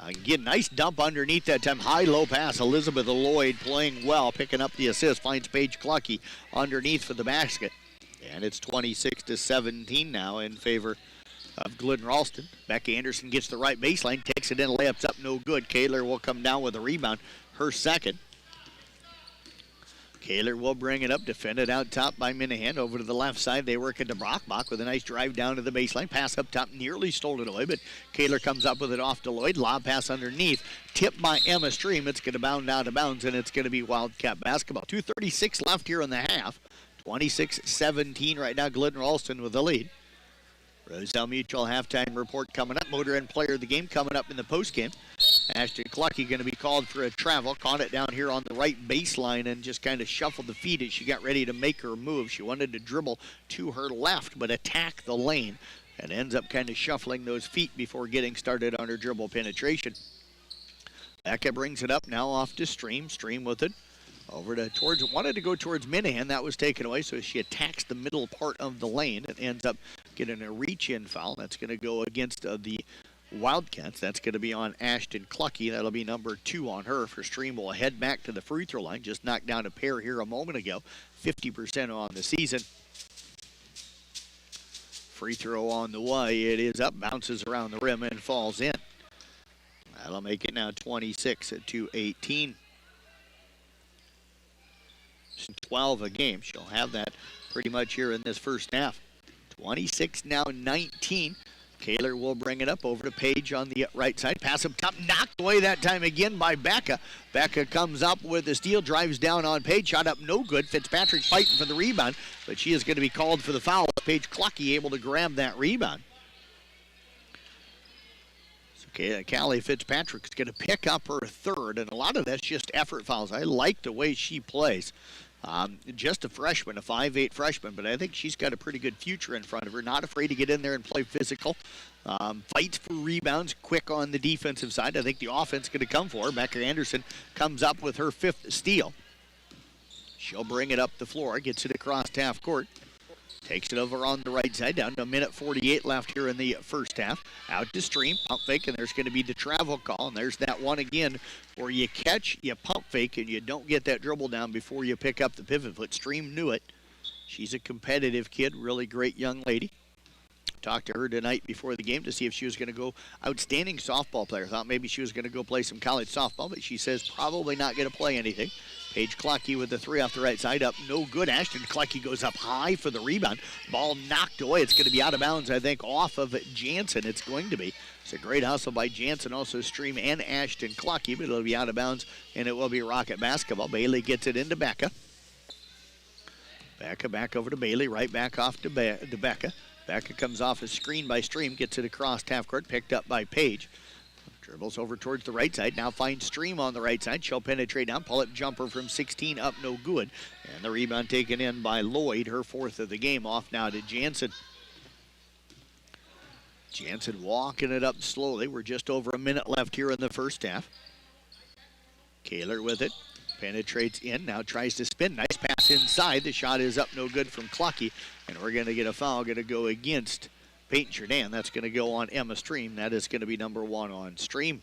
Again, nice dump underneath that time. High-low pass. Elizabeth Lloyd playing well, picking up the assist. Finds Paige Clucky underneath for the basket. And it's 26-17 now in favor of Glidden Ralston. Becca Anderson gets the right baseline, takes it in, layups up, no good. Kaler will come down with a rebound, her second. Kaler will bring it up, defended out top by Minahan. Over to the left side, they work into Brock. Brock with a nice drive down to the baseline. Pass up top, nearly stole it away, but Kaler comes up with it off to Lloyd. Lob pass underneath, tipped by Emma Stream. It's going to bound out of bounds, and it's going to be Wildcat basketball. 2:36 left here in the half. 26-17 right now, Glidden Ralston with the lead. Roselle Mutual halftime report coming up. Motor Inn player of the game coming up in the postgame. Ashton Clucky going to be called for a travel. Caught it down here on the right baseline and just kind of shuffled the feet as she got ready to make her move. She wanted to dribble to her left but attack the lane and ends up kind of shuffling those feet before getting started on her dribble penetration. Becca brings it up now off to Stream. Stream with it. Over to wanted to go towards Minahan. That was taken away, so she attacks the middle part of the lane and ends up getting a reach-in foul. That's going to go against the Wildcats. That's going to be on Ashton Clucky. That'll be number 2 on her. For Stream will head back to the free throw line. Just knocked down a pair here a moment ago. 50% on the season. Free throw on the way. It is up, bounces around the rim, and falls in. That'll make it now 26-18. 12 a game. She'll have that pretty much here in this first half. 26 now 19. Kaler will bring it up over to Paige on the right side. Pass up top, knocked away that time again by Becca. Becca comes up with the steal, drives down on Paige. Shot up no good. Fitzpatrick fighting for the rebound, but she is going to be called for the foul. Paige Clucky able to grab that rebound. Callie Fitzpatrick is going to pick up her third, and a lot of that's just effort fouls. I like the way she plays. Just a freshman, a 5'8 freshman, but I think she's got a pretty good future in front of her. Not afraid to get in there and play physical. Fights for rebounds, quick on the defensive side. I think the offense is going to come for her. Becca Anderson comes up with her 5th steal. She'll bring it up the floor, gets it across half court. Takes it over on the right side, down to a minute 48 left here in the first half. Out to Stream, pump fake, and there's going to be the travel call. And there's that one again where you catch, you pump fake, and you don't get that dribble down before you pick up the pivot foot. Stream knew it. She's a competitive kid, really great young lady. Talked to her tonight before the game to see if she was going to go. Outstanding softball player. Thought maybe she was going to go play some college softball, but she says probably not going to play anything. Paige Clucky with the three off the right side, up no good. Ashton Clucky goes up high for the rebound. Ball knocked away. It's going to be out of bounds, I think, off of Jansen. It's going to be. It's a great hustle by Jansen, also Stream and Ashton Clucky, but it'll be out of bounds, and it will be Rocket basketball. Bailey gets it into Becca. Becca back over to Bailey, right back off to Becca. Becca comes off a screen by Stream, gets it across half court, picked up by Paige. Dribbles over towards the right side, now finds Stream on the right side. She'll penetrate down, pull-up jumper from 16, up no good. And the rebound taken in by Lloyd, her fourth of the game, off now to Jansen. Jansen walking it up slowly. We're just over a minute left here in the first half. Kaler with it, penetrates in, now tries to spin. Nice pass inside. The shot is up no good from Clucky, and we're going to get a foul, going to go against Paton Churdan. That's going to go on Emma Stream. That is going to be number 1 on Stream.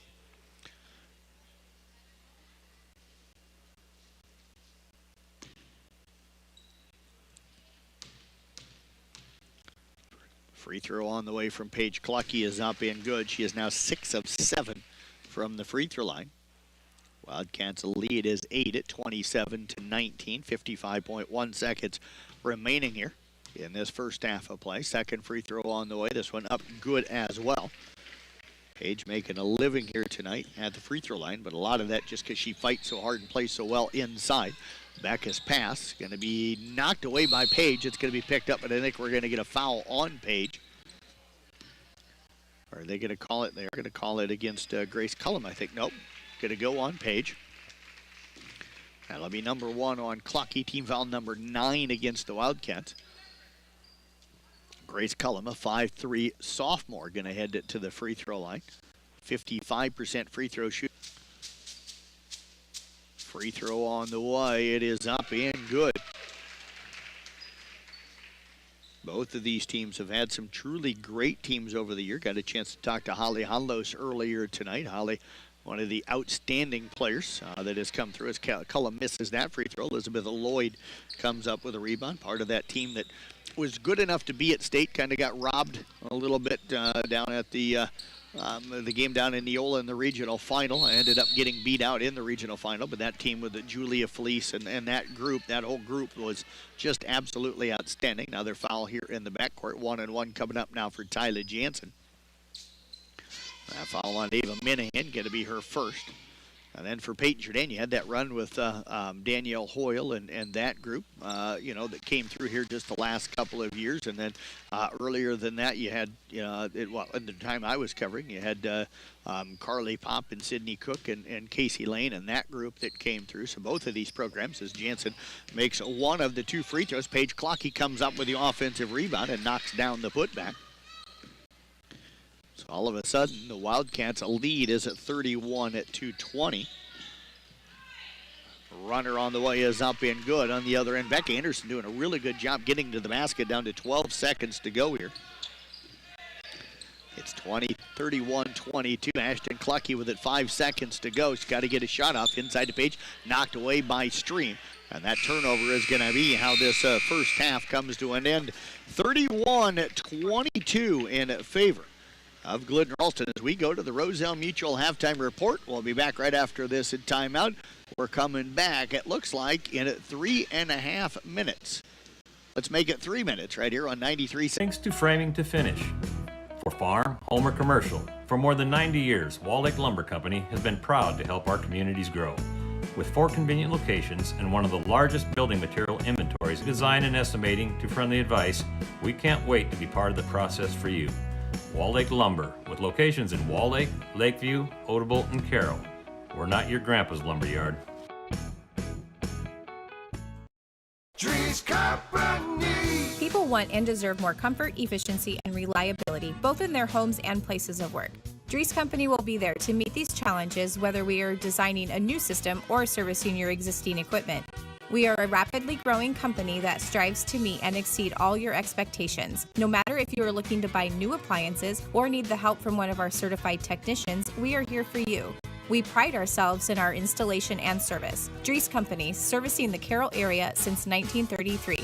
Free throw on the way from Paige Clucky is up and good. She is now 6 of 7 from the free throw line. Wildcats' lead is 8 at 27-19. 55.1 seconds remaining here in this first half of play. Second free throw on the way. This one up good as well. Paige making a living here tonight at the free throw line, but a lot of that just because she fights so hard and plays so well inside. Becca's pass going to be knocked away by Paige. It's going to be picked up, but I think we're going to get a foul on Paige. Or are they going to call it? They're going to call it against Grace Cullum, I think. Nope. Going to go on Paige. That'll be number 1 on Clucky. Team foul number 9 against the Wildcats. Grace Cullum, a 5'3" sophomore, going to head to the free throw line. 55% free throw shoot. Free throw on the way. It is up and good. Both of these teams have had some truly great teams over the year. Got a chance to talk to Holly Honlos earlier tonight. Holly, one of the outstanding players that has come through as Cullum misses that free throw. Elizabeth Lloyd comes up with a rebound. Part of that team that was good enough to be at state, kind of got robbed a little bit down at the game down in Neola in the regional final. I ended up getting beat out in the regional final, but that team with Julia Felice and that group, that whole group was just absolutely outstanding. Another foul here in the backcourt. 1-1 coming up now for Tyler Jansen. That foul on Ava Minahan, going to be her first. And then for Paton Churdan, you had that run with Danielle Hoyle and that group, that came through here just the last couple of years. And then earlier than that, you had, in the time I was covering, you had Carly Pop and Sydney Cook and Casey Lane and that group that came through. So both of these programs, as Jansen makes one of the 2 free throws, Paige Clucky comes up with the offensive rebound and knocks down the putback. So all of a sudden, the Wildcats' lead is at 31 at 2:20. Runner on the way is up and good. On the other end, Becca Anderson doing a really good job getting to the basket, down to 12 seconds to go here. It's 31-22. Ashton Clucky with it 5 seconds to go. She's got to get a shot off inside the page, knocked away by Stream. And that turnover is going to be how this first half comes to an end. 31-22 in favor of Glidden Ralston as we go to the Roselle Mutual halftime report. We'll be back right after this in timeout. We're coming back, it looks like, in 3.5 minutes. Let's make it 3 minutes right here on 93. Thanks to Framing to Finish. For farm, home, or commercial, for more than 90 years, Wall Lake Lumber Company has been proud to help our communities grow. With 4 convenient locations and one of the largest building material inventories, design and estimating to friendly advice, we can't wait to be part of the process for you. Wall Lake Lumber, with locations in Wall Lake, Lakeview, Odebolt, and Carroll. We're not your grandpa's lumber yard. People want and deserve more comfort, efficiency, and reliability, both in their homes and places of work. Dries Company will be there to meet these challenges, whether we are designing a new system or servicing your existing equipment. We are a rapidly growing company that strives to meet and exceed all your expectations. No matter if you are looking to buy new appliances or need the help from one of our certified technicians, we are here for you. We pride ourselves in our installation and service. Dries Company, servicing the Carroll area since 1933.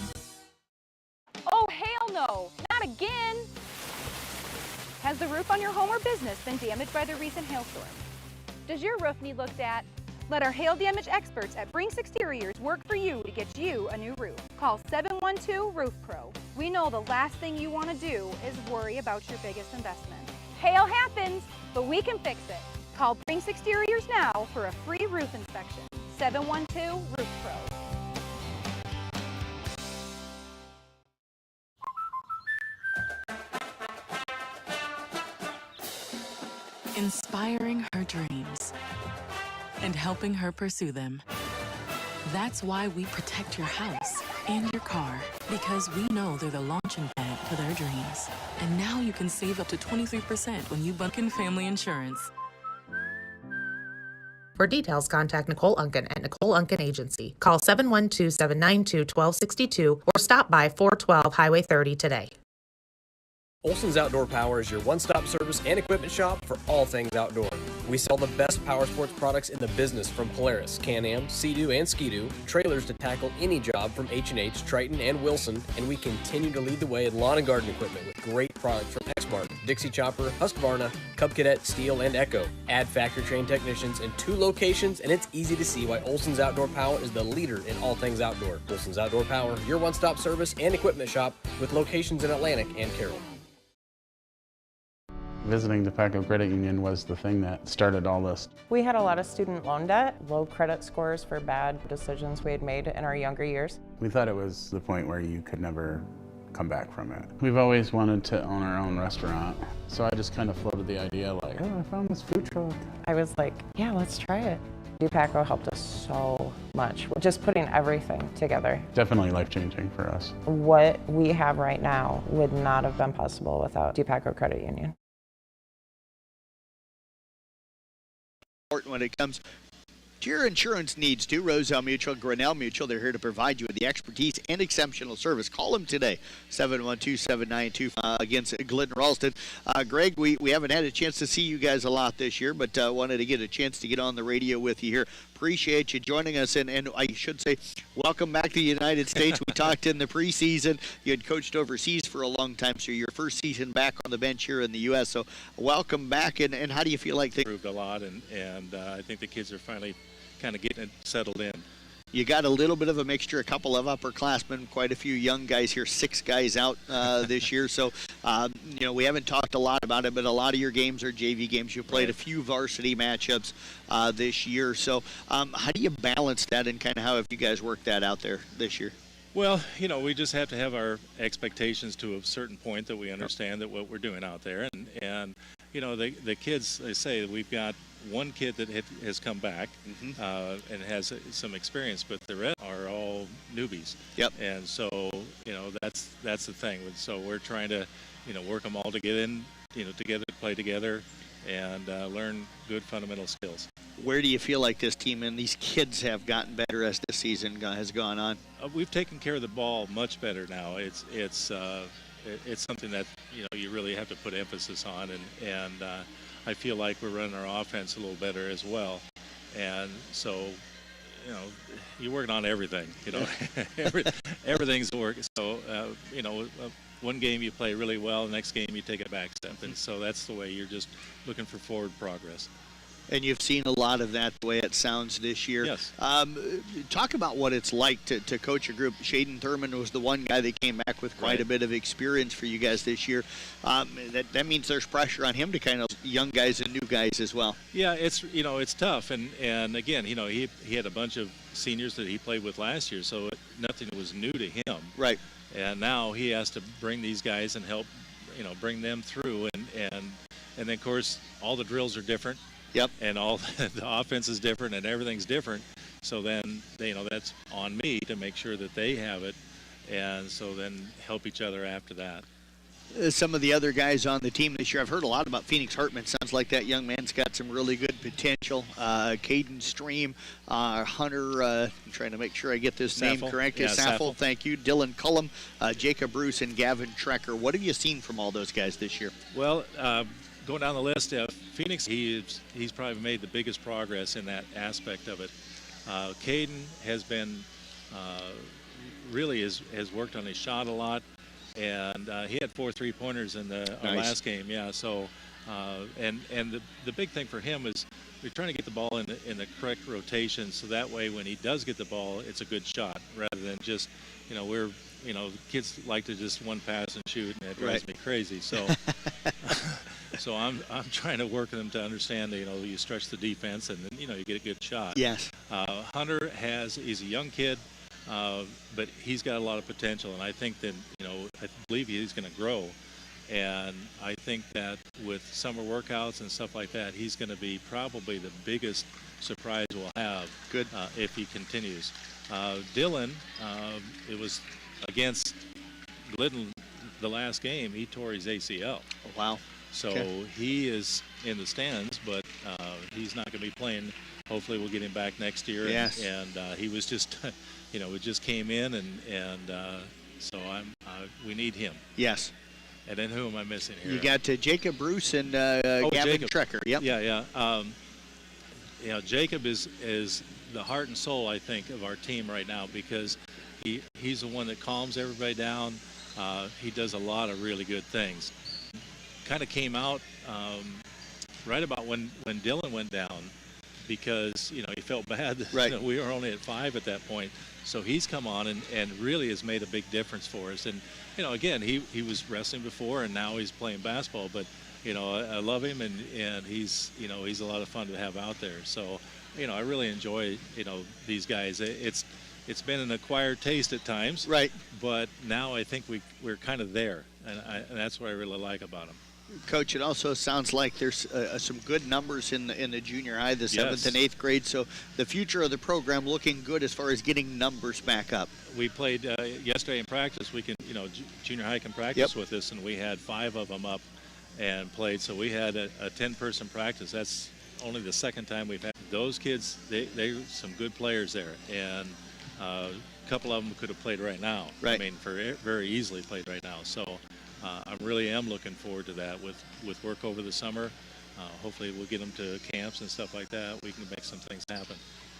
Oh, hell no! Not again! Has the roof on your home or business been damaged by the recent hailstorm? Does your roof need looked at? Let our hail damage experts at Brinks Exteriors work for you to get you a new roof. Call 712 Roof Pro. We know the last thing you want to do is worry about your biggest investment. Hail happens, but we can fix it. Call Brinks Exteriors now for a free roof inspection. 712 Roof Pro. Inspiring her dreams and helping her pursue them. That's why we protect your house and your car, because we know they're the launching pad to their dreams. And now you can save up to 23% when you Bunkin Family Insurance. For details, contact Nicole Unken at Nicole Unken Agency. Call 712-792-1262 or stop by 412 Highway 30 today. Olson's Outdoor Power is your one-stop service and equipment shop for all things outdoor. We sell the best power sports products in the business, from Polaris, Can-Am, Sea-Doo, and Ski-Doo, trailers to tackle any job from H&H, Triton, and Wilson, and we continue to lead the way in lawn and garden equipment with great products from Exmark, Dixie Chopper, Husqvarna, Cub Cadet, Steel, and Echo. Add factory-trained technicians in 2 locations, and it's easy to see why Olson's Outdoor Power is the leader in all things outdoor. Olson's Outdoor Power, your one-stop service and equipment shop with locations in Atlantic and Carroll. Visiting the Paco Credit Union was the thing that started all this. We had a lot of student loan debt, low credit scores for bad decisions we had made in our younger years. We thought it was the point where you could never come back from it. We've always wanted to own our own restaurant, so I just kind of floated the idea like, oh, I found this food truck. I was like, yeah, let's try it. Dupaco helped us so much, just putting everything together. Definitely life-changing for us. What we have right now would not have been possible without Dupaco Credit Union. When it comes to your insurance needs, too, Roselle Mutual, Grinnell Mutual, they're here to provide you with the expertise and exceptional service. Call them today, 712-792 against Glidden Ralston. Greg, we haven't had a chance to see you guys a lot this year, but wanted to get a chance to get on the radio with you here. Appreciate you joining us, and I should say, welcome back to the United States. We talked in the preseason. You had coached overseas for a long time, so your first season back on the bench here in the U.S., so welcome back, and how do you feel like things improved a lot, and I think the kids are finally kind of getting it settled in. You got a little bit of a mixture, a couple of upperclassmen, quite a few young guys here, 6 guys out this year. So, we haven't talked a lot about it, but a lot of your games are JV games. You played a few varsity matchups this year. So how do you balance that, and kind of how have you guys worked that out there this year? Well, we just have to have our expectations to a certain point that we understand that what we're doing out there. And the kids, they say we've got one kid that has come back and has some experience, but the rest are all newbies. Yep. And so, that's the thing. So we're trying to, work them all to get in, together, play together, and learn good fundamental skills. Where do you feel like this team and these kids have gotten better as the season has gone on? We've taken care of the ball much better now. It's something that you really have to put emphasis on, and I feel like we're running our offense a little better as well. And so, you're working on everything. Everything's working. So, one game you play really well, the next game you take a back step, and so that's the way you're just looking for forward progress. And you've seen a lot of that the way it sounds this year. Yes. Talk about what it's like to coach a group. Shaden Thurman was the one guy that came back with quite a bit of experience for you guys this year. That means there's pressure on him to kind of young guys and new guys as well. Yeah, it's tough. And again, he had a bunch of seniors that he played with last year, so nothing was new to him. Right. And now he has to bring these guys and help, bring them through. And then, of course, all the drills are different. Yep. And all the offense is different and everything's different. So then, that's on me to make sure that they have it, and so then help each other after that. some of the other guys on the team this year. I've heard a lot about Phoenix Hartman. Sounds like that young man's got some really good potential. Caden Stream, Hunter, I'm trying to make sure I get this name correct. Yeah, Saffel, thank you. Dylan Cullum, Jacob Bruce, and Gavin Trecker. What have you seen from all those guys this year? Well, going down the list, Phoenix, he's probably made the biggest progress in that aspect of it. Caden has been really has worked on his shot a lot. And he had 4 3-pointers in our last game, yeah. So, and the big thing for him is we're trying to get the ball in the correct rotation, so that way when he does get the ball, it's a good shot rather than just, kids like to just one pass and shoot, and it drives me crazy. So, so I'm trying to work with them to understand that you stretch the defense and then you get a good shot. Yes. Hunter he's a young kid. But he's got a lot of potential, and I think that, I believe he's going to grow. And I think that with summer workouts and stuff like that, he's going to be probably the biggest surprise we'll have. Good. If he continues. Dylan, it was against Glidden the last game, he tore his ACL. Oh, wow. So he is in the stands, but he's not going to be playing. Hopefully we'll get him back next year. Yes. And he was just... it just came in, and so we need him. Yes. And then who am I missing here? You got Jacob Bruce and Gavin Trecker. Yep. Yeah. Jacob is the heart and soul, I think, of our team right now because he's the one that calms everybody down. He does a lot of really good things. Kind of came out right about when Dylan went down because, he felt bad that we were only at 5 at that point. So he's come on and really has made a big difference for us. And, again, he was wrestling before and now he's playing basketball. But, I love him and he's a lot of fun to have out there. So, I really enjoy, these guys. It's been an acquired taste at times. Right. But now I think we're kind of there. And that's what I really like about them. Coach, it also sounds like there's some good numbers in the junior high, the 7th and 8th grade. So the future of the program looking good as far as getting numbers back up. We played yesterday in practice. We can, junior high can practice with us, and we had 5 of them up and played. So we had a 10-person practice. That's only the second time we've had those kids. They're some good players there, and a couple of them could have played right now. Right. I mean, very easily played right now. So. I really am looking forward to that with work over the summer. Hopefully we'll get them to camps and stuff like that. We can make some things happen.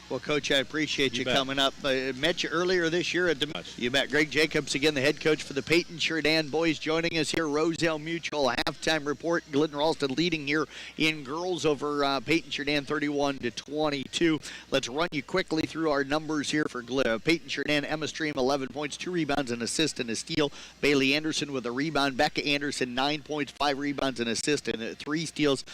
Well, Coach, I appreciate you bet. coming up. I met you earlier this year at the. You met Greg Jacobs, again, the head coach for the Paton Churdan boys, joining us here. Roselle Mutual halftime report. Glidden Ralston leading here in girls over Paton Churdan 31-22. Let's run you quickly through our numbers here for Paton Churdan. Emma Stream 11 points, 2 rebounds, an assist and a steal. Bailey Anderson with a rebound. Becca Anderson 9 points, 5 rebounds, an assist and 3 steals.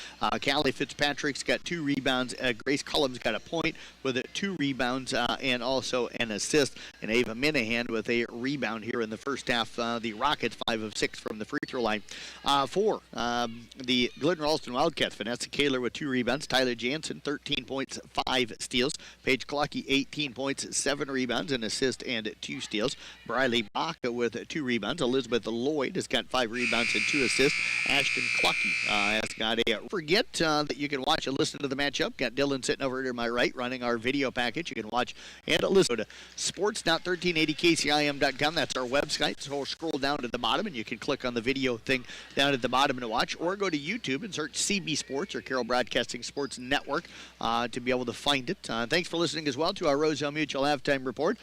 Callie Fitzpatrick's got 2 rebounds. Grace Cullum's got a point with 2 rebounds and also an assist. And Ava Minahan with a rebound here in the first half. The Rockets 5 of 6 from the free throw line. For the Glidden Ralston Wildcats, Vanessa Kaler with 2 rebounds. Tyler Jansen 13 points, 5 steals. Paige Clucky 18 points, 7 rebounds, an assist and 2 steals. Briley Baca with 2 rebounds. Elizabeth Lloyd has got 5 rebounds and 2 assists. Ashton Clucky has got a. Forget that you can watch and listen to the matchup. Got Dylan sitting over to my right running our video package. You can watch and listen to sports.1380kcim.com. That's our website. So scroll down to the bottom and you can click on the video thing down at the bottom to watch, or go to YouTube and search CB Sports or Carroll Broadcasting Sports Network to be able to find it. Thanks for listening as well to our Roselle Mutual halftime report.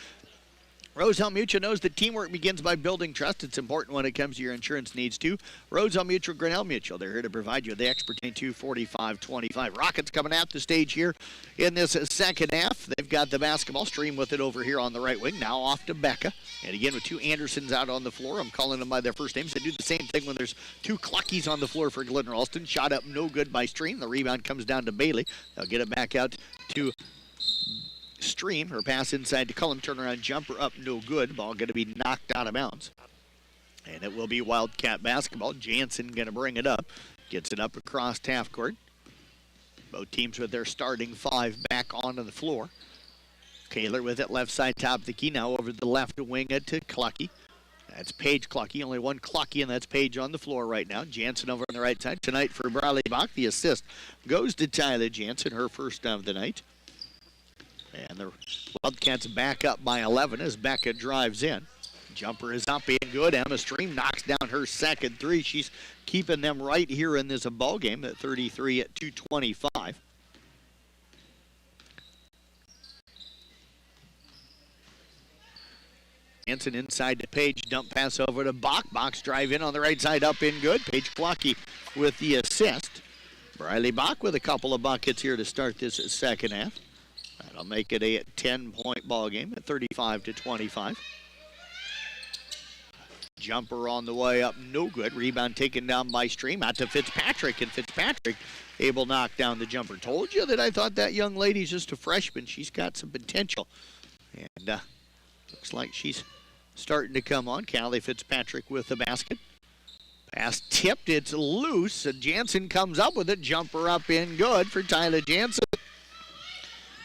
Roselle Mutual knows that teamwork begins by building trust. It's important when it comes to your insurance needs, too. Roselle Mutual, Grinnell Mutual, they're here to provide you the expertise. 2:45-25. Rockets coming out the stage here in this second half. They've got the basketball. Stream with it over here on the right wing. Now off to Becca. And again, with 2 Andersons out on the floor. I'm calling them by their first names. They do the same thing when there's 2 Cluckies on the floor for Glidden Ralston. Shot up no good by Stream. The rebound comes down to Bailey. They'll get it back out to Stream. Her pass inside to Cullum. Turnaround jumper up no good. Ball going to be knocked out of bounds. And it will be Wildcat basketball. Jansen going to bring it up. Gets it up across half court. Both teams with their starting 5 back onto the floor. Kaler with it left side top of the key. Now over the left wing it to Clucky. That's Paige Clucky. Only one Clucky, and that's Paige on the floor right now. Jansen over on the right side. Tonight for Briley Bach, the assist goes to Tyler Jansen, her first of the night. And the Wildcats back up by 11 as Becca drives in. Jumper is up and good. Emma Stream knocks down her second three. She's keeping them right here in this ball game at 33 at 2:25. Jansen inside to Page. Dump pass over to Bach. Bach's drive in on the right side, up in good. Paige Clucky with the assist. Briley Bach with a couple of buckets here to start this second half. That'll make it a 10-point ball game at 35 to 25. Jumper on the way up, no good. Rebound taken down by Stream out to Fitzpatrick, and Fitzpatrick able to knock down the jumper. Told you that I thought that young lady's just a freshman. She's got some potential. And looks like she's starting to come on. Callie Fitzpatrick with the basket. Pass tipped, it's loose. Jansen comes up with it. Jumper up in good for Tyler Jansen.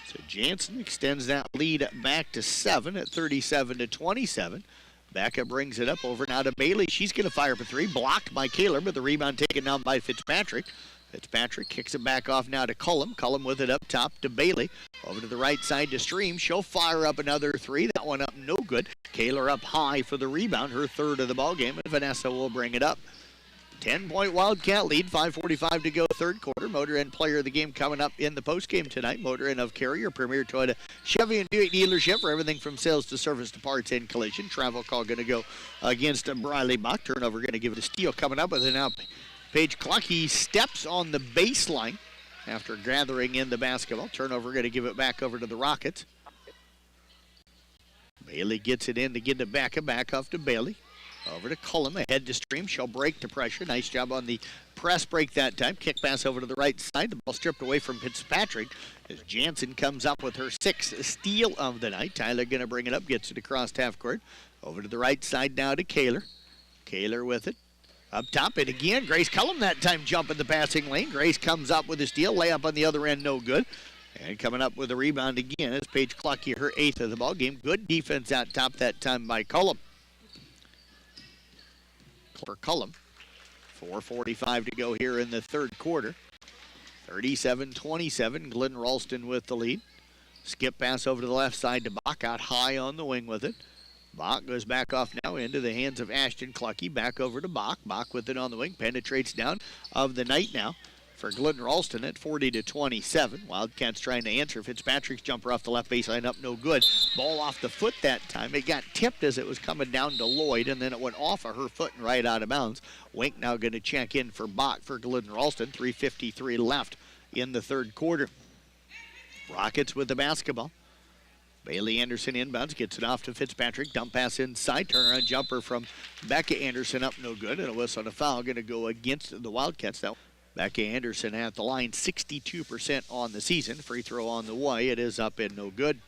So Jansen extends that lead back to 7 at 37 to 27. Becca brings it up over now to Bailey. She's going to fire for three. Blocked by Kaler, but the rebound taken down by Fitzpatrick. Fitzpatrick kicks it back off now to Cullum. Cullum with it up top to Bailey. Over to the right side to Stream. She'll fire up another three. That one up no good. Kaler up high for the rebound. Her third of the ball game, and Vanessa will bring it up. 10-point Wildcat lead, 5:45 to go, third quarter. Motor Inn player of the game coming up in the postgame tonight. Motor Inn of Carrier, premier Toyota, Chevy, and Buick dealership for everything from sales to service to parts and collision. Travel call going to go against Briley Bach. Turnover going to give it a steal coming up with it now. Paige Clucky steps on the baseline after gathering in the basketball. Turnover going to give it back over to the Rockets. Bailey gets it in to get it back off to Bailey. Over to Cullum, ahead to Stream. She'll break to pressure. Nice job on the press break that time. Kick pass over to the right side. The ball stripped away from Fitzpatrick as Jansen comes up with her sixth steal of the night. Tyler going to bring it up, gets it across half court. Over to the right side now to Kaler. Kaler with it. Up top, and again, Grace Cullum that time jumping the passing lane. Grace comes up with a steal. Layup on the other end, no good. And coming up with a rebound again is Paige Clucky, her eighth of the ball game. Good defense out top that time by Cullum. For Cullum. 4:45 to go here in the third quarter. 37-27, Glidden Ralston with the lead. Skip pass over to the left side to Bach, out high on the wing with it. Bach goes back off now into the hands of Ashton Clucky. Back over to Bach. Bach with it on the wing. Penetrates down of the night now for Glidden Ralston at 40-27. Wildcats trying to answer. Fitzpatrick's jumper off the left baseline up, no good. Ball off the foot that time. It got tipped as it was coming down to Lloyd, and then it went off of her foot and right out of bounds. Wink now going to check in for Bach for Glidden Ralston. 3:53 left in the third quarter. Rockets with the basketball. Bailey Anderson inbounds, gets it off to Fitzpatrick. Dump pass inside, turnaround jumper from Becca Anderson up no good, and a whistle and a foul going to go against the Wildcats. Now, Becca Anderson at the line, 62% on the season. Free throw on the way, it is up and no good.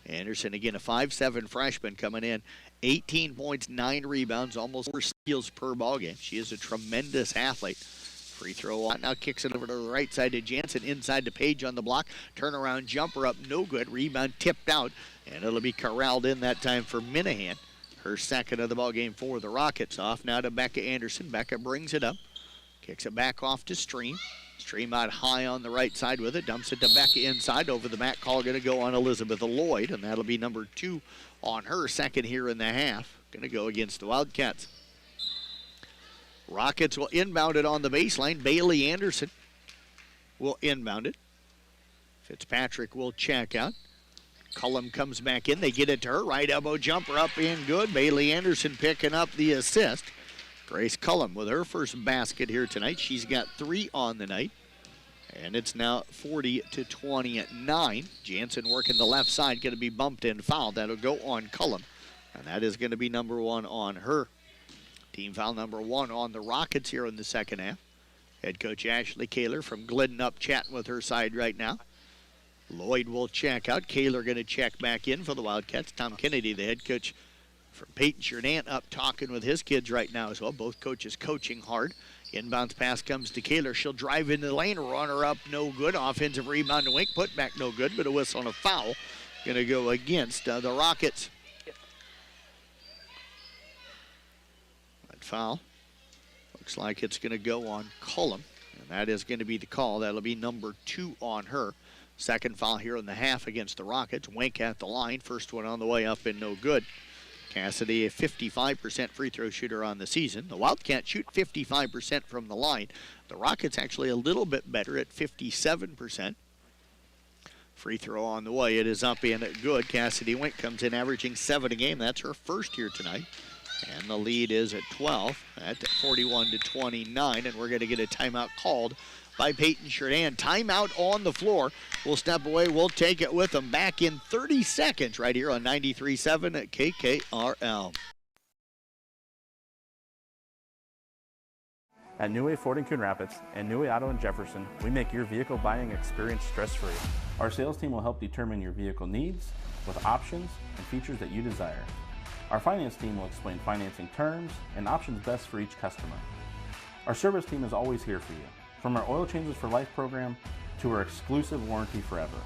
Anderson again, a 5'7" freshman coming in. 18 points, 9 rebounds, almost 4 steals per ball game. She is a tremendous athlete. Free throw on, now kicks it over to the right side to Jansen, inside to Page on the block. Turnaround jumper up, no good. Rebound tipped out, and it'll be corralled in that time for Minahan. Her second of the ball game for the Rockets. Off now to Becca Anderson. Becca brings it up, kicks it back off to Stream. Stream out high on the right side with it, dumps it to Becca inside. Over the mat call going to go on Elizabeth Lloyd, and that'll be number 2 on her, second here in the half. Going to go against the Wildcats. Rockets will inbound it on the baseline. Bailey Anderson will inbound it. Fitzpatrick will check out. Cullum comes back in. They get it to her. Right elbow jumper up in good. Bailey Anderson picking up the assist. Grace Cullum with her first basket here tonight. She's got 3 on the night. And it's now 40-29. Jansen working the left side. Going to be bumped and fouled. That'll go on Cullum. And that is going to be number 1 on her. Team foul number 1 on the Rockets here in the second half. Head coach Ashley Kaler from Glidden up chatting with her side right now. Lloyd will check out. Kaler going to check back in for the Wildcats. Tom Kennedy, the head coach from Paton, Churdan, up talking with his kids right now as well. Both coaches coaching hard. Inbounds pass comes to Kaler. She'll drive into the lane. Runner up, no good. Offensive rebound to Wink. Put back, no good, but a whistle and a foul. Going to go against the Rockets. That foul looks like it's going to go on Cullum, and that is going to be the call. That'll be number 2 on her. Second foul here in the half against the Rockets. Wink at the line. First one on the way up and no good. Cassidy, a 55% free throw shooter on the season. The Wildcats shoot 55% from the line. The Rockets actually a little bit better at 57%. Free throw on the way. It is up and good. Cassidy Wink comes in averaging 7 a game. That's her first here tonight. And the lead is at 12 at 41-29. And we're going to get a timeout called by Paton Churdan. Timeout on the floor. We'll step away. We'll take it with them back in 30 seconds right here on 93.7 at KKRL. At New Way Ford in Coon Rapids and New Way Auto in Jefferson, we make your vehicle buying experience stress-free. Our sales team will help determine your vehicle needs with options and features that you desire. Our finance team will explain financing terms and options best for each customer. Our service team is always here for you, from our Oil Changes for Life program to our exclusive warranty forever.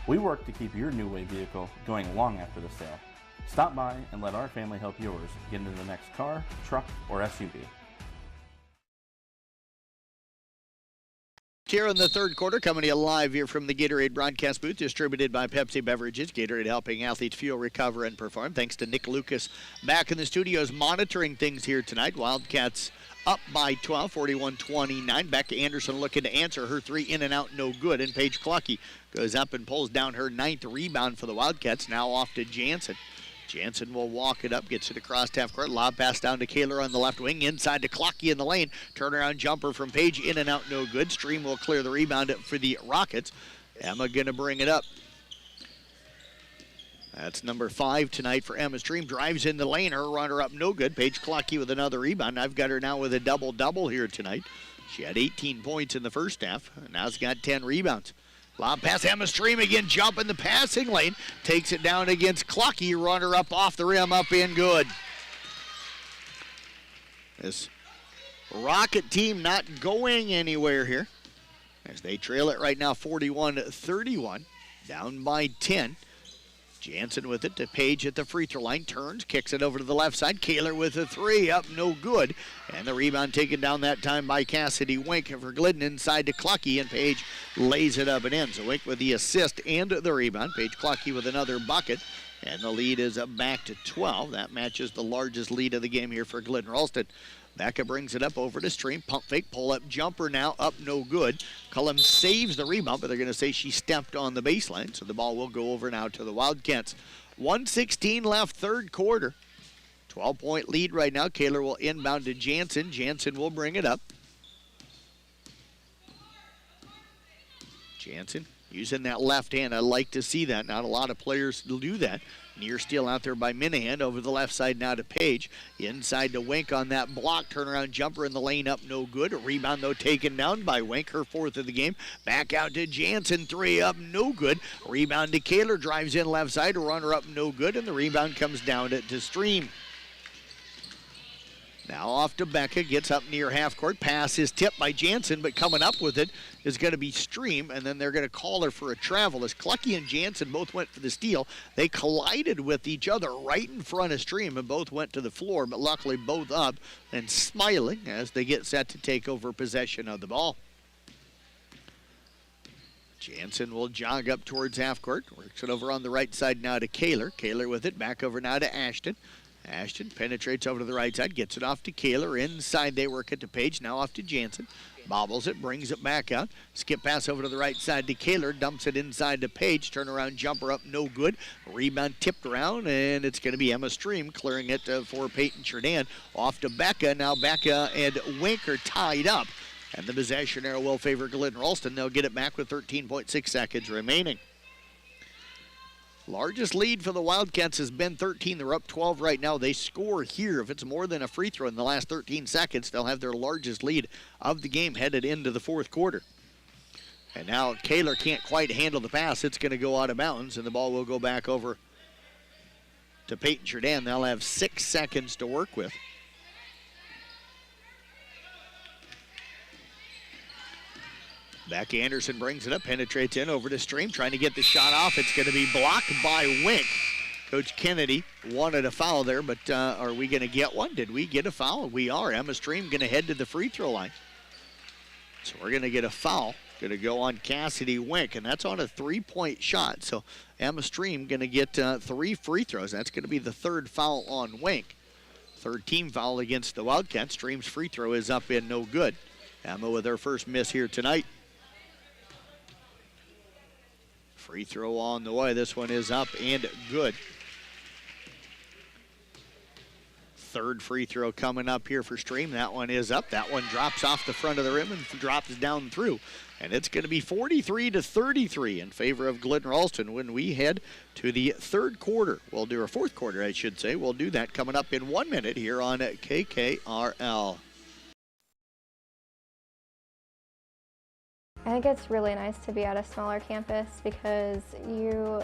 We work to keep your New Way vehicle going long after the sale. Stop by and let our family help yours get into the next car, truck, or SUV. Here in the third quarter, coming to you live here from the Gatorade broadcast booth, distributed by Pepsi Beverages. Gatorade helping athletes fuel, recover, and perform. Thanks to Nick Lucas back in the studios monitoring things here tonight. Wildcats up by 12, 41-29. Becca Anderson looking to answer her 3 in and out, no good. And Paige Clucky goes up and pulls down her 9th rebound for the Wildcats. Now off to Jansen. Jansen will walk it up, gets it across half court. Lob pass down to Kaler on the left wing. Inside to Clucky in the lane. Turnaround jumper from Page, in and out, no good. Stream will clear the rebound for the Rockets. Emma going to bring it up. That's number 5 tonight for Emma Stream. Drives in the lane. Her runner up, no good. Paige Clucky with another rebound. I've got her now with a double-double here tonight. She had 18 points in the first half. Now she's got 10 rebounds. Lob pass, Emma Stream again, jump in the passing lane. Takes it down against Clucky. Runner up off the rim, up in good. This Rocket team not going anywhere here, as they trail it right now 41-31. Down by 10. Jansen with it to Page at the free throw line. Turns, kicks it over to the left side. Kaler with a 3, up no good. And the rebound taken down that time by Cassidy Wink for Glidden inside to Clucky, and Page lays it up and in. So Wink with the assist and the rebound. Page Clucky with another bucket. And the lead is up back to 12. That matches the largest lead of the game here for Glidden Ralston. Becca brings it up over to Stream. Pump fake, pull up jumper now, up no good. Cullum saves the rebound, but they're going to say she stepped on the baseline. So the ball will go over now to the Wildcats. 1:16 left, third quarter. 12-point lead right now. Kaler will inbound to Jansen. Jansen will bring it up. Jansen using that left hand. I like to see that. Not a lot of players do that. Near steal out there by Minahan. Over the left side now to Page. Inside to Wink on that block. Turnaround jumper in the lane, up no good. A rebound though taken down by Wink. Her 4th of the game. Back out to Jansen. 3 up, no good. Rebound to Kaler. Drives in left side. A runner up, no good. And the rebound comes down to Stream. Now off to Becca, gets up near half court. Pass is tipped by Jansen, but coming up with it is going to be Stream, and then they're going to call her for a travel. As Clucky and Jansen both went for the steal, they collided with each other right in front of Stream and both went to the floor, but luckily both up and smiling as they get set to take over possession of the ball. Jansen will jog up towards half court, works it over on the right side now to Kaler. Kaler with it, back over now to Ashton. Ashton penetrates over to the right side, gets it off to Kaler. Inside they work it to Page, now off to Jansen. Bobbles it, brings it back out. Skip pass over to the right side to Kaler, dumps it inside to Page. Turnaround jumper up, no good. Rebound tipped around, and it's going to be Emma Stream clearing it for Paton Churdan. Off to Becca. Now Becca and Wink are tied up, and the possession arrow will favor Glidden Ralston. They'll get it back with 13.6 seconds remaining. Largest lead for the Wildcats has been 13. They're up 12 right now. They score here. If it's more than a free throw in the last 13 seconds, they'll have their largest lead of the game headed into the fourth quarter. And now Kaler can't quite handle the pass. It's going to go out of bounds, and the ball will go back over to Paton Churdan. They'll have 6 seconds to work with. Becky Anderson brings it up, penetrates in over to Stream, trying to get the shot off. It's going to be blocked by Wink. Coach Kennedy wanted a foul there, but are we going to get one? Did we get a foul? We are. Emma Stream going to head to the free throw line. So we're going to get a foul. Going to go on Cassidy Wink, and that's on a three-point shot. So Emma Stream going to get 3 free throws. That's going to be the 3rd foul on Wink. 3rd team foul against the Wildcats. Stream's free throw is up and no good. Emma with her first miss here tonight. Free throw on the way. This one is up and good. 3rd free throw coming up here for Stream. That one is up. That one drops off the front of the rim and drops down through. And it's going to be 43-33 in favor of Glidden Ralston when we head to the 3rd quarter. We'll do our 4th quarter, I should say. We'll do that coming up in 1 minute here on KKRL. I think it's really nice to be at a smaller campus because you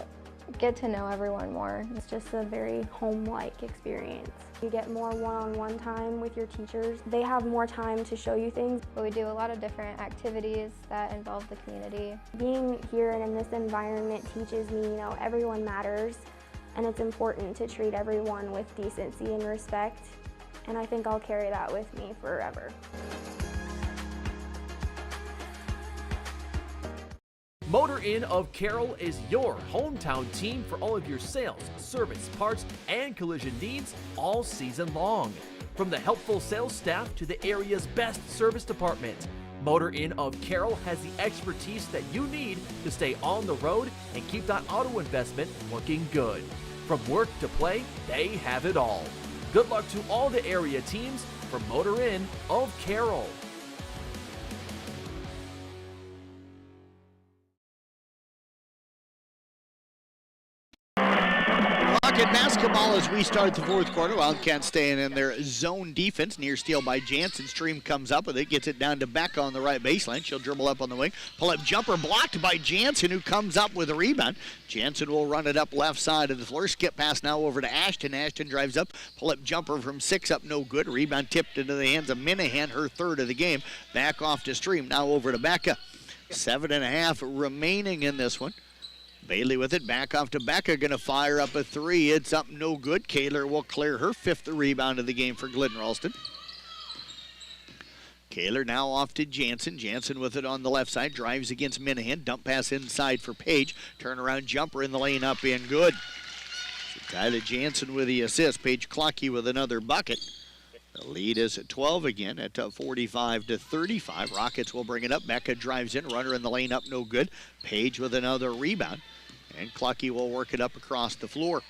get to know everyone more. It's just a very home-like experience. You get more one-on-one time with your teachers. They have more time to show you things. But we do a lot of different activities that involve the community. Being here and in this environment teaches me, everyone matters, and it's important to treat everyone with decency and respect. And I think I'll carry that with me forever. Motor Inn of Carroll is your hometown team for all of your sales, service, parts, and collision needs all season long. From the helpful sales staff to the area's best service department, Motor Inn of Carroll has the expertise that you need to stay on the road and keep that auto investment looking good. From work to play, they have it all. Good luck to all the area teams from Motor Inn of Carroll. Rocket basketball as we start the 4th quarter. Wildcats staying in their zone defense. Near steal by Jansen. Stream comes up with it, gets it down to Becca on the right baseline. She'll dribble up on the wing. Pull-up jumper blocked by Jansen, who comes up with a rebound. Jansen will run it up left side of the floor. Skip pass now over to Ashton. Ashton drives up. Pull-up jumper from 6 up, no good. Rebound tipped into the hands of Minahan, her 3rd of the game. Back off to Stream. Now over to Becca. 7.5 remaining in this one. Bailey with it, back off to Becca, going to fire up a 3. It's up, no good. Kaler will clear her 5th rebound of the game for Glidden Ralston. Kaler now off to Jansen. Jansen with it on the left side, drives against Minahan. Dump pass inside for Page. Turnaround jumper in the lane, up and good. So Tyler Jansen with the assist. Page Clocky with another bucket. The lead is at 12 again at 45-35. Rockets will bring it up. Becca drives in, runner in the lane, up, no good. Page with another rebound. And Clucky will work it up across the floor.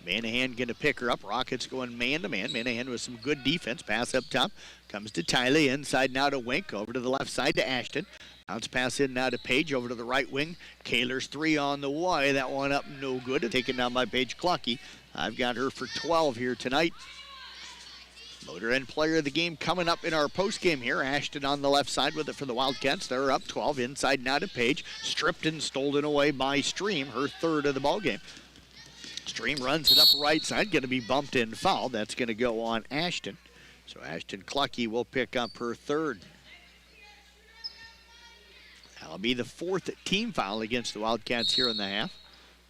Minahan going to pick her up. Rockets going man-to-man. Minahan with some good defense. Pass up top. Comes to Tylee. Inside now to Wink. Over to the left side to Ashton. Bounce pass in now to Page. Over to the right wing. Kaler's 3 on the way. That one up, no good. Taken down by Paige Clucky. I've got her for 12 here tonight. Motor Inn player of the game coming up in our postgame here. Ashton on the left side with it for the Wildcats. They're up 12. Inside now to Page. Stripped and stolen away by Stream, her 3rd of the ball game. Stream runs it up right side. Going to be bumped and fouled. That's going to go on Ashton. So Ashton Clucky will pick up her 3rd. That'll be the 4th team foul against the Wildcats here in the half.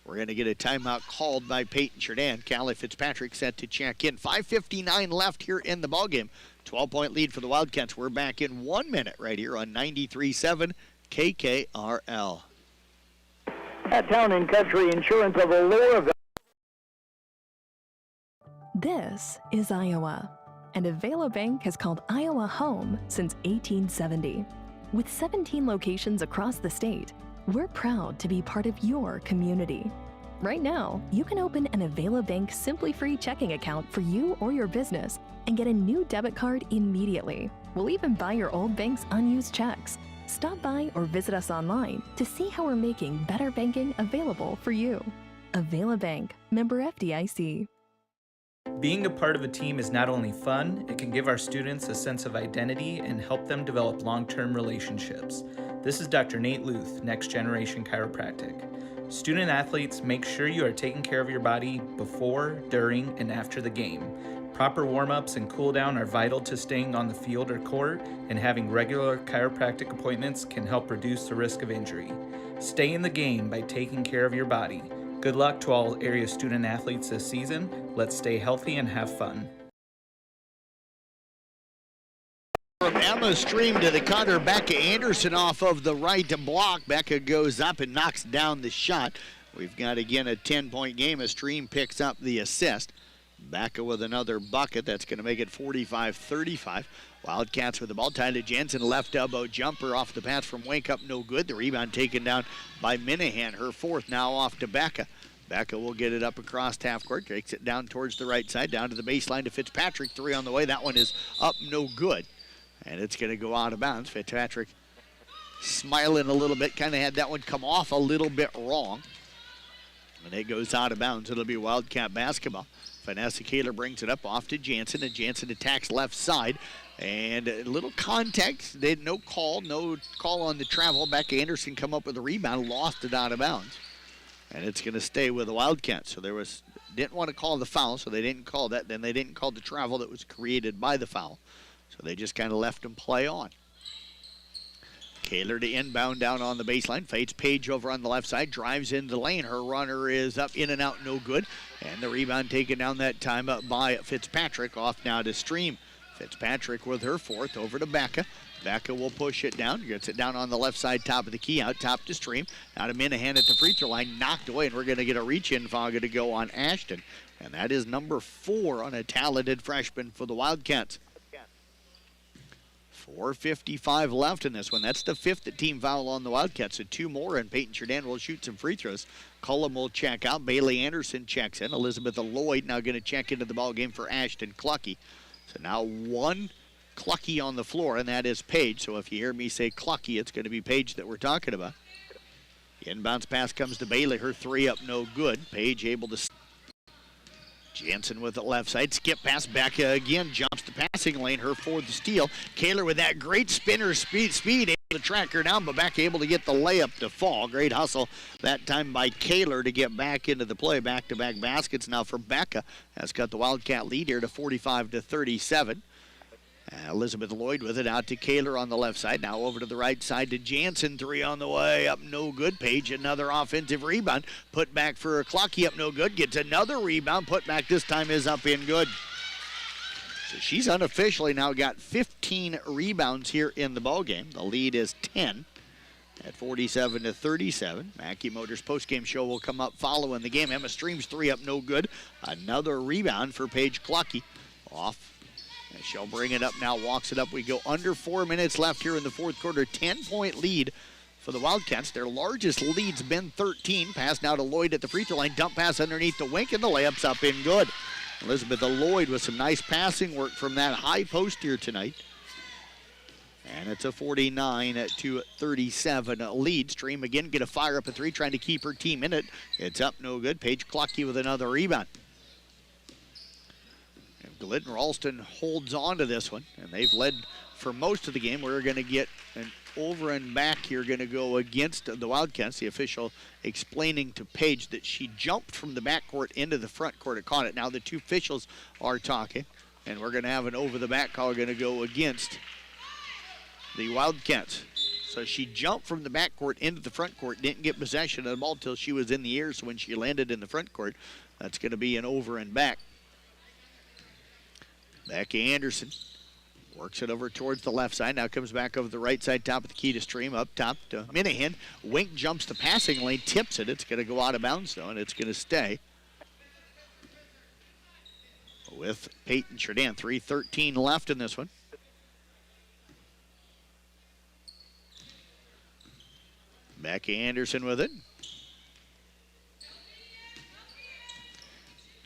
We're going to get a timeout called by Paton Churdan. Callie Fitzpatrick set to check in. 5:59 left here in the ballgame. 12-point lead for the Wildcats. We're back in 1 minute right here on 93.7 KKRL. At Town and Country Insurance of Aurora. This is Iowa, and Avela Bank has called Iowa home since 1870. With 17 locations across the state, we're proud to be part of your community. Right now, you can open an Avela Bank Simply Free checking account for you or your business and get a new debit card immediately. We'll even buy your old bank's unused checks. Stop by or visit us online to see how we're making better banking available for you. Avela Bank, member FDIC. Being a part of a team is not only fun, it can give our students a sense of identity and help them develop long-term relationships. This is Dr. Nate Luth, Next Generation Chiropractic. Student athletes, make sure you are taking care of your body before, during, and after the game. Proper warm-ups and cool-down are vital to staying on the field or court, and having regular chiropractic appointments can help reduce the risk of injury. Stay in the game by taking care of your body. Good luck to all area student athletes this season. Let's stay healthy and have fun. From Emma Stream to the cutter, Becca Anderson off of the right block. Becca goes up and knocks down the shot. We've got, again, a 10-point game. A Stream picks up the assist. Becca with another bucket. That's going to make it 45-35. Wildcats with the ball. Tyler Jensen, left elbow jumper off the pass from Wake up, no good. The rebound taken down by Minahan. Her fourth now off to Becca. Becca will get it up across half court. Takes it down towards the right side, down to the baseline to Fitzpatrick. Three on the way. That one is up, no good. And it's going to go out of bounds. Fitzpatrick smiling a little bit. Kind of had that one come off a little bit wrong. And it goes out of bounds. It'll be Wildcat basketball. Vanessa Kaler brings it up off to Jansen, and Jansen attacks left side. And a little contact. No call on the travel. Becca Anderson come up with a rebound, lost it out of bounds. And it's going to stay with the Wildcats. So didn't want to call the foul, so they didn't call that. Then they didn't call the travel that was created by the foul. So they just kind of left them play on. Kaler to inbound down on the baseline. Fades Page over on the left side. Drives into the lane. Her runner is up, in and out, no good. And the rebound taken down that time by Fitzpatrick. Off now to Stream. Fitzpatrick with her fourth over to Becca. Becca will push it down. Gets it down on the left side, top of the key out, top to Stream. Now to Minahan at the free throw line. Knocked away, and we're going to get a reach-in foul to go on Ashton. And that is number 4 on a talented freshman for the Wildcats. 4:55 left in this one. That's the 5th team foul on the Wildcats. So 2 more, and Peyton Churdan will shoot some free throws. Cullum will check out. Bailey Anderson checks in. Elizabeth Lloyd now going to check into the ball game for Ashton Clucky. So now 1 Clucky on the floor, and that is Page. So if you hear me say Clucky, it's going to be Page that we're talking about. The inbounds pass comes to Bailey. Her 3 up, no good. Page able to... Jansen with it left side. Skip pass. Becca again. Jumps the passing lane. Her fourth steal. Kaler with that great spinner speed. Able to track her down, but Becca able to get the layup to fall. Great hustle that time by Kaler to get back into the play. Back-to-back baskets now for Becca. That's got the Wildcat lead here to 45-37. Elizabeth Lloyd with it out to Kaler on the left side. Now over to the right side to Jansen. 3 on the way. Up no good. Page another offensive rebound. Put back for a Clucky. Up no good. Gets another rebound. Put back this time is up in good. So she's unofficially now got 15 rebounds here in the ballgame. The lead is 10 at 47-37. Mackey Motors postgame show will come up following the game. Emma Stream's 3 up no good. Another rebound for Paige Clucky. Off. And she'll bring it up now, walks it up. We go under 4 minutes left here in the fourth quarter. 10-point lead for the Wildcats. Their largest lead's been 13. Pass now to Lloyd at the free throw line. Dump pass underneath the wink, and the layup's up in good. Elizabeth Lloyd with some nice passing work from that high post here tonight. And it's a 49-37 lead. Stream again, get a fire up a 3, trying to keep her team in it. It's up, no good. Paige Clucky with another rebound. Glidden Ralston holds on to this one, and they've led for most of the game. We're going to get an over and back here, going to go against the Wildcats. The official explaining to Paige that she jumped from the backcourt into the front court and caught it. Now the 2 officials are talking, and we're going to have an over-the-back call going to go against the Wildcats. So she jumped from the backcourt into the front court, didn't get possession of the ball until she was in the air, so when she landed in the front court, that's going to be an over and back. Becky Anderson works it over towards the left side. Now comes back over the right side, top of the key to Stream. Up top to Minahan. Wink jumps the passing lane, tips it. It's going to go out of bounds, though, and it's going to stay with Peyton Churdan. 3:13 left in this one. Becky Anderson with it.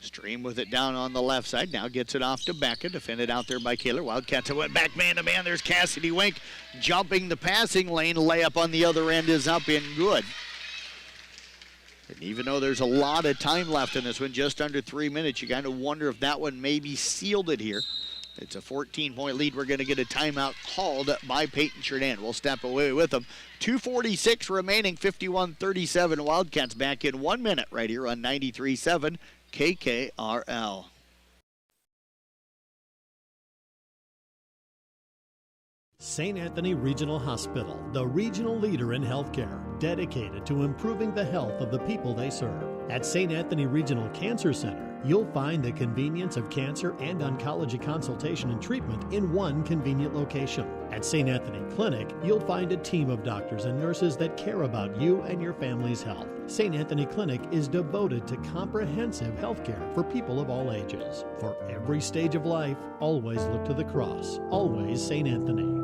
Stream with it down on the left side. Now gets it off to Becca. Defended out there by Kaler. Wildcats went back man-to-man. There's Cassidy Wink jumping the passing lane. Layup on the other end is up in good. And even though there's a lot of time left in this one, just under 3 minutes, you kind of wonder if that one maybe sealed it here. It's a 14-point lead. We're going to get a timeout called by Peyton Churdan. We'll step away with them. 2:46 remaining, 51-37. Wildcats back in 1 minute right here on 93.7 KKRL. St. Anthony Regional Hospital, the regional leader in healthcare. dedicated to improving the health of the people they serve. At St. Anthony Regional Cancer Center, you'll find the convenience of cancer and oncology consultation and treatment in one convenient location. At St. Anthony Clinic, you'll find a team of doctors and nurses that care about you and your family's health. St. Anthony Clinic is devoted to comprehensive health care for people of all ages. For every stage of life, always look to the cross. Always St. Anthony.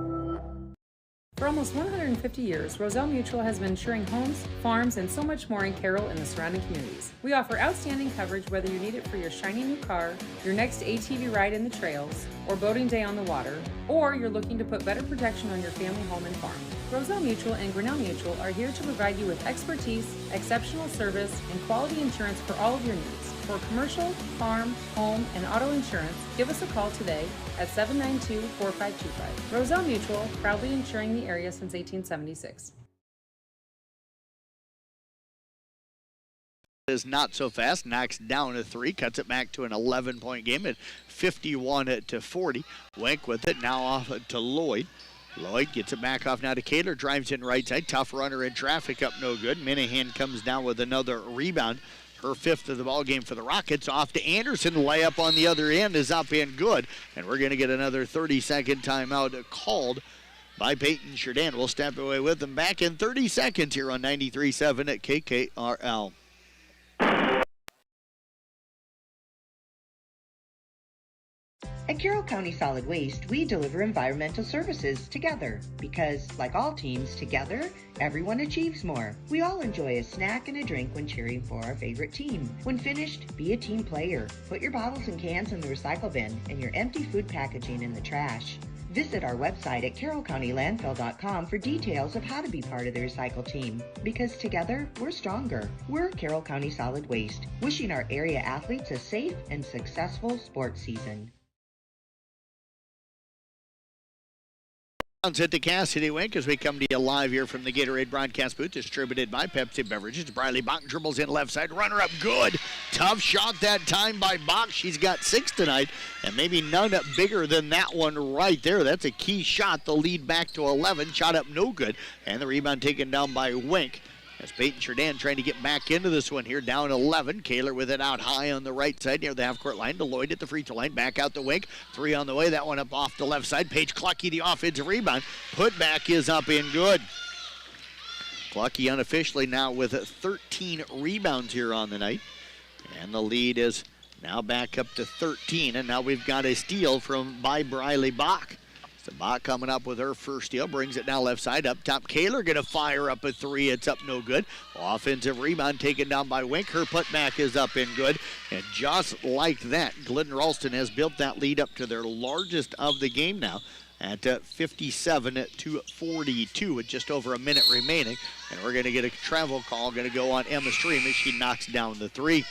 For almost 150 years, Roselle Mutual has been insuring homes, farms, and so much more in Carroll and the surrounding communities. We offer outstanding coverage whether you need it for your shiny new car, your next ATV ride in the trails, or boating day on the water, or you're looking to put better protection on your family home and farm. Roselle Mutual and Grinnell Mutual are here to provide you with expertise, exceptional service, and quality insurance for all of your needs. For commercial, farm, home, and auto insurance, give us a call today at 792-4525. Roselle Mutual, proudly insuring the area since 1876. Is not so fast, knocks down a 3, cuts it back to an 11-point game at 51-40. Wank with it, now off to Lloyd. Lloyd gets it back off now to Kaler, drives in right side, tough runner in traffic up no good. Minahan comes down with another rebound. Her fifth of the ball game for the Rockets. Off to Anderson. Layup on the other end is up and good. And we're going to get another 30-second timeout called by Paton Churdan. We'll step away with them back in 30 seconds here on 93.7 at KKRL. At Carroll County Solid Waste, we deliver environmental services together because, like all teams, together, everyone achieves more. We all enjoy a snack and a drink when cheering for our favorite team. When finished, be a team player. Put your bottles and cans in the recycle bin and your empty food packaging in the trash. Visit our website at carrollcountylandfill.com for details of how to be part of the recycle team. Because together, we're stronger. We're Carroll County Solid Waste, wishing our area athletes a safe and successful sports season. At the Cassidy Wink as we come to you live here from the Gatorade broadcast booth, distributed by Pepsi Beverages. Briley Bach dribbles in left side, runner up good. Tough shot that time by Bach. She's got 6 tonight, and maybe none bigger than that one right there. That's a key shot. The lead back to 11. Shot up no good, and the rebound taken down by Wink. As Paton Churdan trying to get back into this one here, down 11. Kaler with it out high on the right side near the half-court line. To Lloyd at the free throw line. Back out the Wink. 3 on the way. That one up off the left side. Paige Clucky, the offensive rebound. Putback is up and good. Clucky unofficially now with 13 rebounds here on the night. And the lead is now back up to 13. And now we've got a steal by Briley Bach. So Bach coming up with her first steal, brings it now left side up top. Kaler going to fire up a 3. It's up no good. Offensive rebound taken down by Wink. Her putback is up and good. And just like that, Glidden Ralston has built that lead up to their largest of the game now at 57-42 with just over a minute remaining. And we're going to get a travel call going to go on Emma Stream as she knocks down the 3.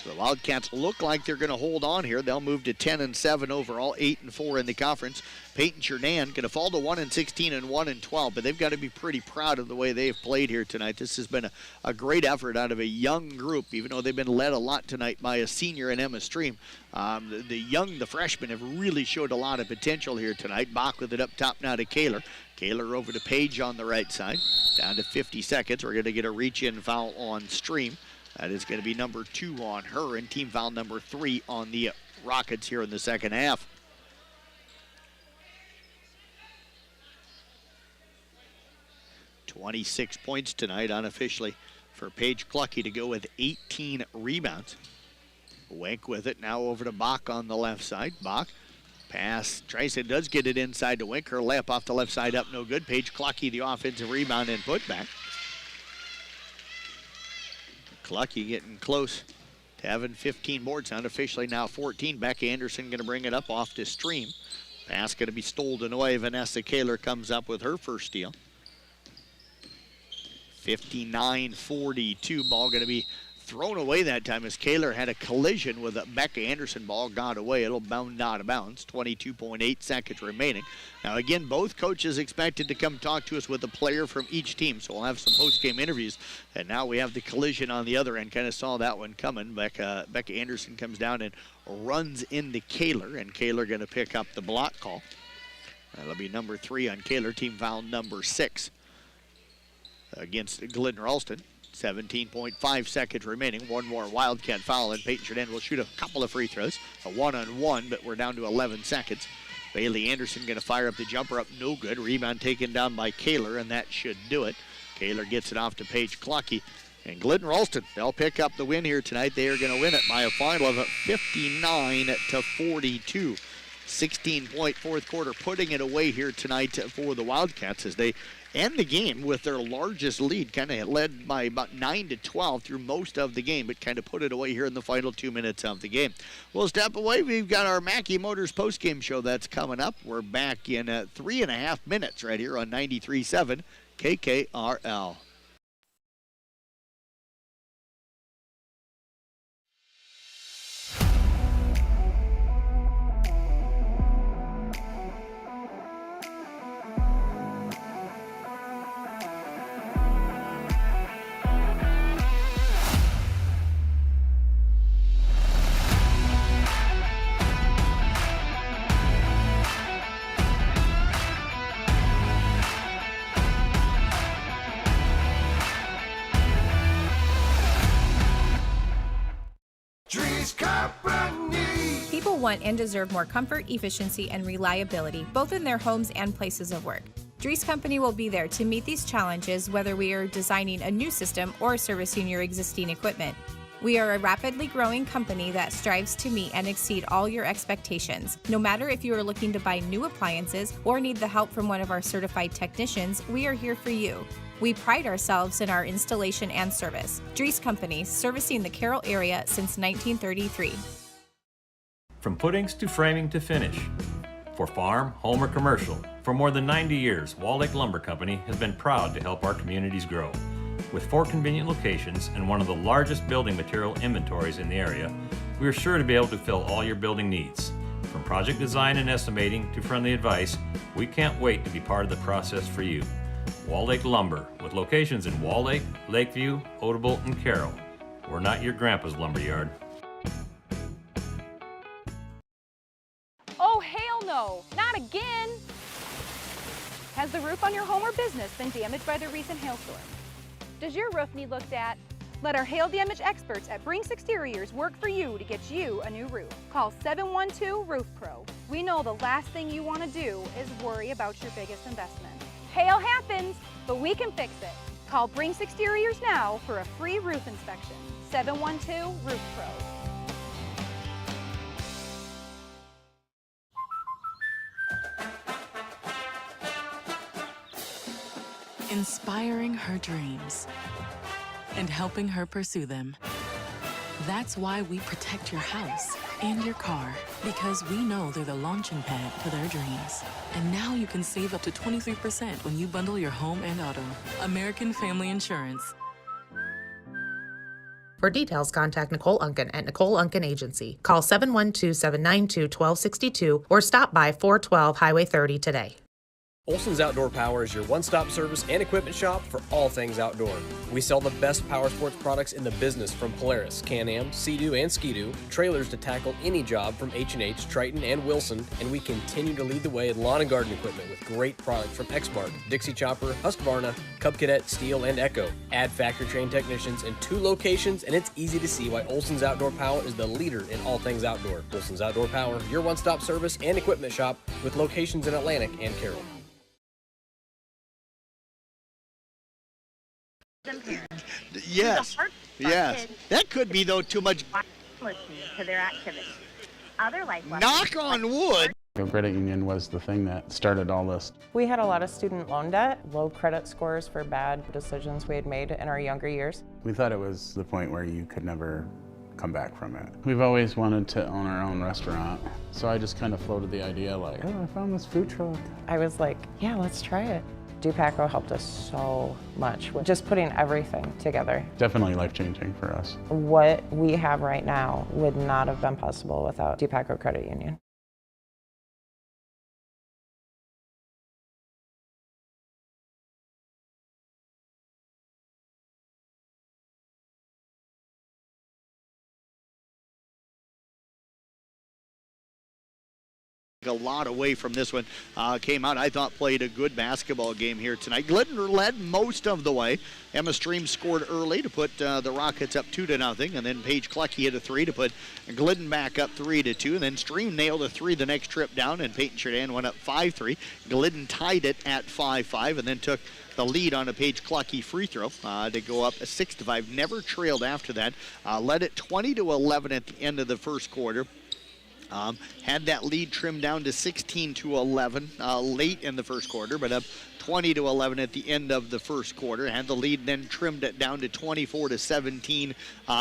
So the Wildcats look like they're going to hold on here. They'll move to 10-7 overall, 8-4 in the conference. Paton Churdan going to fall to 1-16 and 1-12, but they've got to be pretty proud of the way they've played here tonight. This has been a great effort out of a young group, even though they've been led a lot tonight by a senior in Emma Stream. The freshmen have really showed a lot of potential here tonight. Bach with it up top now to Kaler. Kaler over to Page on the right side. Down to 50 seconds. We're going to get a reach-in foul on Stream. That is going to be number 2 on her, and team foul number 3 on the Rockets here in the second half. .26 points tonight unofficially for Paige Clucky to go with 18 rebounds. Wank with it now over to Bach on the left side. Bach pass, Tracy does get it inside to Wink. Her layup off the left side up no good. Paige Clucky the offensive rebound and putback. Clucky getting close to having 15 boards, unofficially now 14. Becky Anderson going to bring it up off to Stream. Pass going to be stolen away. Vanessa Kaler comes up with her first steal. 59-42. Ball going to be thrown away that time as Kaler had a collision with a Becca Anderson. Ball got away. It'll bound out of bounds. 22.8 seconds remaining. Now again, both coaches expected to come talk to us with a player from each team, so we'll have some post-game interviews. And now we have the collision on the other end. Kind of saw that one coming. Becca Anderson comes down and runs into Kaler, and Kaler going to pick up the block call. That'll be number 3 on Kaler, team foul number 6. against Glidden Ralston. 17.5 seconds remaining. One more Wildcat foul, and Paton Churdan will shoot a couple of free throws. A one-on-one, but we're down to 11 seconds. Bailey Anderson going to fire up the jumper up, no good. Rebound taken down by Kaler, and that should do it. Kaler gets it off to Paige Clucky. And Glidden Ralston, they'll pick up the win here tonight. They are going to win it by a final of 59-42. 16-point fourth quarter, putting it away here tonight for the Wildcats as they end the game with their largest lead, kind of led by about 9-12 through most of the game, but kind of put it away here in the final 2 minutes of the game. We'll step away. We've got our Mackey Motors postgame show that's coming up. We're back in 3.5 minutes right here on 93.7 KKRL. People want and deserve more comfort, efficiency, and reliability, both in their homes and places of work. Dries Company will be there to meet these challenges, whether we are designing a new system or servicing your existing equipment. We are a rapidly growing company that strives to meet and exceed all your expectations. No matter if you are looking to buy new appliances or need the help from one of our certified technicians, we are here for you. We pride ourselves in our installation and service. Dries Company, servicing the Carroll area since 1933. From footings to framing to finish. For farm, home, or commercial, for more than 90 years, Wall Lake Lumber Company has been proud to help our communities grow. With 4 convenient locations and one of the largest building material inventories in the area, we are sure to be able to fill all your building needs. From project design and estimating to friendly advice, we can't wait to be part of the process for you. Wall Lake Lumber, with locations in Wall Lake, Lakeview, Odebolt, and Carroll. We're not your grandpa's lumberyard. Oh, hell no, not again! Has the roof on your home or business been damaged by the recent hailstorm? Does your roof need looked at? Let our hail damage experts at Brinks Exteriors work for you to get you a new roof. Call 712 Roof Pro. We know the last thing you want to do is worry about your biggest investment. Hail happens, but we can fix it. Call Brinks Exteriors now for a free roof inspection. 712 Roof Pro. Inspiring her dreams and helping her pursue them. That's why we protect your house and your car, because we know they're the launching pad to their dreams. And now you can save up to 23% when you bundle your home and auto. American Family Insurance. For details, contact Nicole Unken at Nicole Unken Agency. Call 712-792-1262 or stop by 412 Highway 30 today. Olson's Outdoor Power is your one-stop service and equipment shop for all things outdoor. We sell the best power sports products in the business, from Polaris, Can-Am, Sea-Doo, and Ski-Doo, trailers to tackle any job from H&H, Triton, and Wilson, and we continue to lead the way in lawn and garden equipment with great products from Exmark, Dixie Chopper, Husqvarna, Cub Cadet, Steel, and Echo. Add factory-trained technicians in 2 locations, and it's easy to see why Olson's Outdoor Power is the leader in all things outdoor. Olson's Outdoor Power, your one-stop service and equipment shop with locations in Atlantic and Carroll. Yes, yes. That could be, though, too much. Listening to their activities. Other life Knock on wood. Credit union was the thing that started all this. We had a lot of student loan debt, low credit scores for bad decisions we had made in our younger years. We thought it was the point where you could never come back from it. We've always wanted to own our own restaurant, so I just kind of floated the idea like, oh, I found this food truck. I was like, yeah, let's try it. Dupaco helped us so much with just putting everything together. Definitely life-changing for us. What we have right now would not have been possible without Dupaco Credit Union. a lot away from this one. Came out, I thought, played a good basketball game here tonight. Glidden led most of the way. Emma Stream scored early to put the Rockets up 2-0, and then Paige Clucky hit a 3 to put Glidden back up 3-2, and then Stream nailed a 3 the next trip down, and Peyton Churdan went up 5-3. Glidden tied it at 5-5, and then took the lead on a Paige Clucky free throw to go up 6-5. Never trailed after that. Led it 20-11 at the end of the first quarter. Had that lead trimmed down to 16-11 late in the first quarter, but up 20-11 at the end of the first quarter. Had the lead, then trimmed it down to 24-17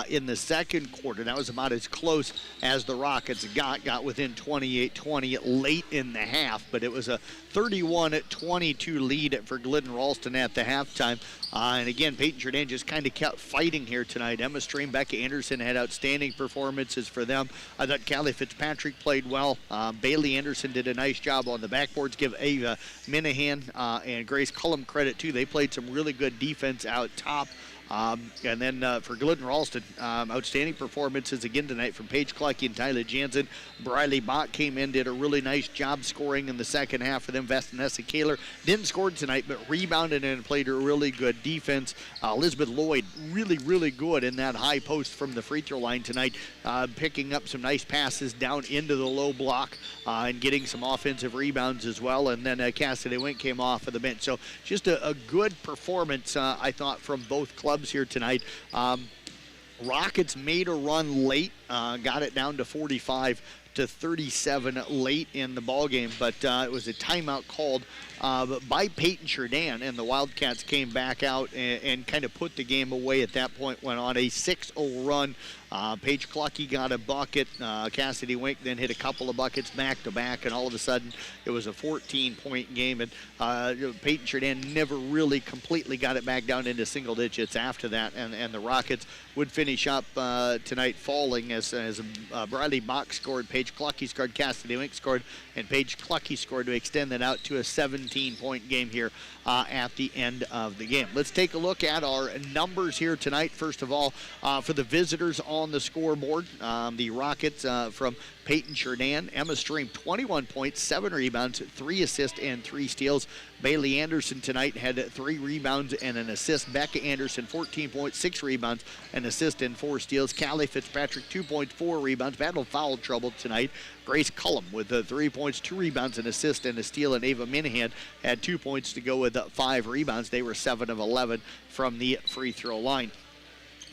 in the second quarter. That was about as close as the Rockets got within 28-20 late in the half, but it was a 31-22 lead for Glidden Ralston at the halftime. And again, Peyton Churdan just kind of kept fighting here tonight. Emma Stream, Becca Anderson had outstanding performances for them. I thought Callie Fitzpatrick played well. Bailey Anderson did a nice job on the backboards. Give Ava Minahan and Grace Cullum credit too. They played some really good defense out top. And then for Glidden Ralston, outstanding performances again tonight from Paige Clucky and Tyler Jansen. Briley Bach came in, did a really nice job scoring in the second half for them. Vanessa Kaler didn't score tonight, but rebounded and played a really good defense. Elizabeth Lloyd, really good in that high post from the free throw line tonight, picking up some nice passes down into the low block and getting some offensive rebounds as well. And then Cassidy Wink came off of the bench. So just a good performance, I thought, from both clubs here tonight. Rockets made a run late, got it down to 45-37 late in the ball game, but it was a timeout called by Peyton Churdan, and the Wildcats came back out and kind of put the game away at that point. Went on a 6-0 run. Paige Clucky got a bucket. Cassidy Wink then hit a couple of buckets back-to-back, and all of a sudden it was a 14-point game. And Peyton Churdan never really completely got it back down into single digits after that, and the Rockets would finish up tonight falling as Briley Bach scored, Paige Clucky scored, Cassidy Wink scored, and Paige Clucky scored to extend that out to a 17-point game here at the end of the game. Let's take a look at our numbers here tonight. First of all, for the visitors on the scoreboard, the Rockets from Peyton Churdan, Emma Stream, 21 points, 7 rebounds, 3 assists, and 3 steals. Bailey Anderson tonight had 3 rebounds and an assist. Becca Anderson, 14 points, 6 rebounds, an assist, and 4 steals. Callie Fitzpatrick, 2 points, 4 rebounds. Battle foul trouble tonight. Grace Cullum with 3 points, 2 rebounds, an assist, and a steal. And Ava Minahan had 2 points to go with 5 rebounds. They were 7 of 11 from the free throw line.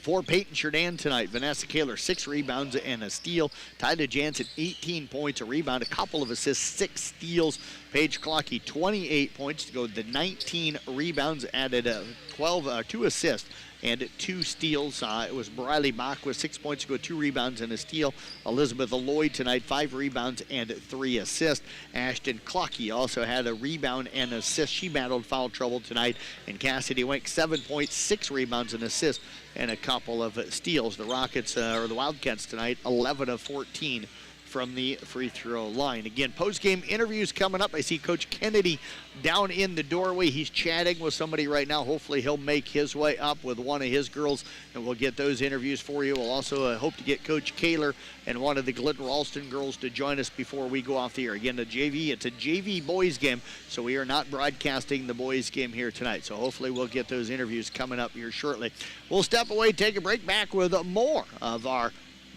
For Peyton Churdan tonight, Vanessa Kaler, 6 rebounds and a steal. Tyler Jansen, 18 points, a rebound, a couple of assists, 6 steals. Paige Clucky, 28 points to go to 19 rebounds, added 2 assists and 2 steals. It was Briley Bach with 6 points to go, 2 rebounds and a steal. Elizabeth Lloyd tonight, 5 rebounds and 3 assists. Ashton Clucky also had a rebound and assist. She battled foul trouble tonight. And Cassidy Wink, 7 points, 6 rebounds and assists, and a couple of steals. The Rockets, or the Wildcats tonight, 11 of 14 from the free throw line. Again, post-game interviews coming up. I see Coach Kennedy down in the doorway. He's chatting with somebody right now. Hopefully he'll make his way up with one of his girls, and we'll get those interviews for you. We'll also hope to get Coach Kaler and one of the Glidden Ralston girls to join us before we go off the air. Again, it's a JV boys game, so we are not broadcasting the boys game here tonight. So hopefully we'll get those interviews coming up here shortly. We'll step away, take a break, back with more of our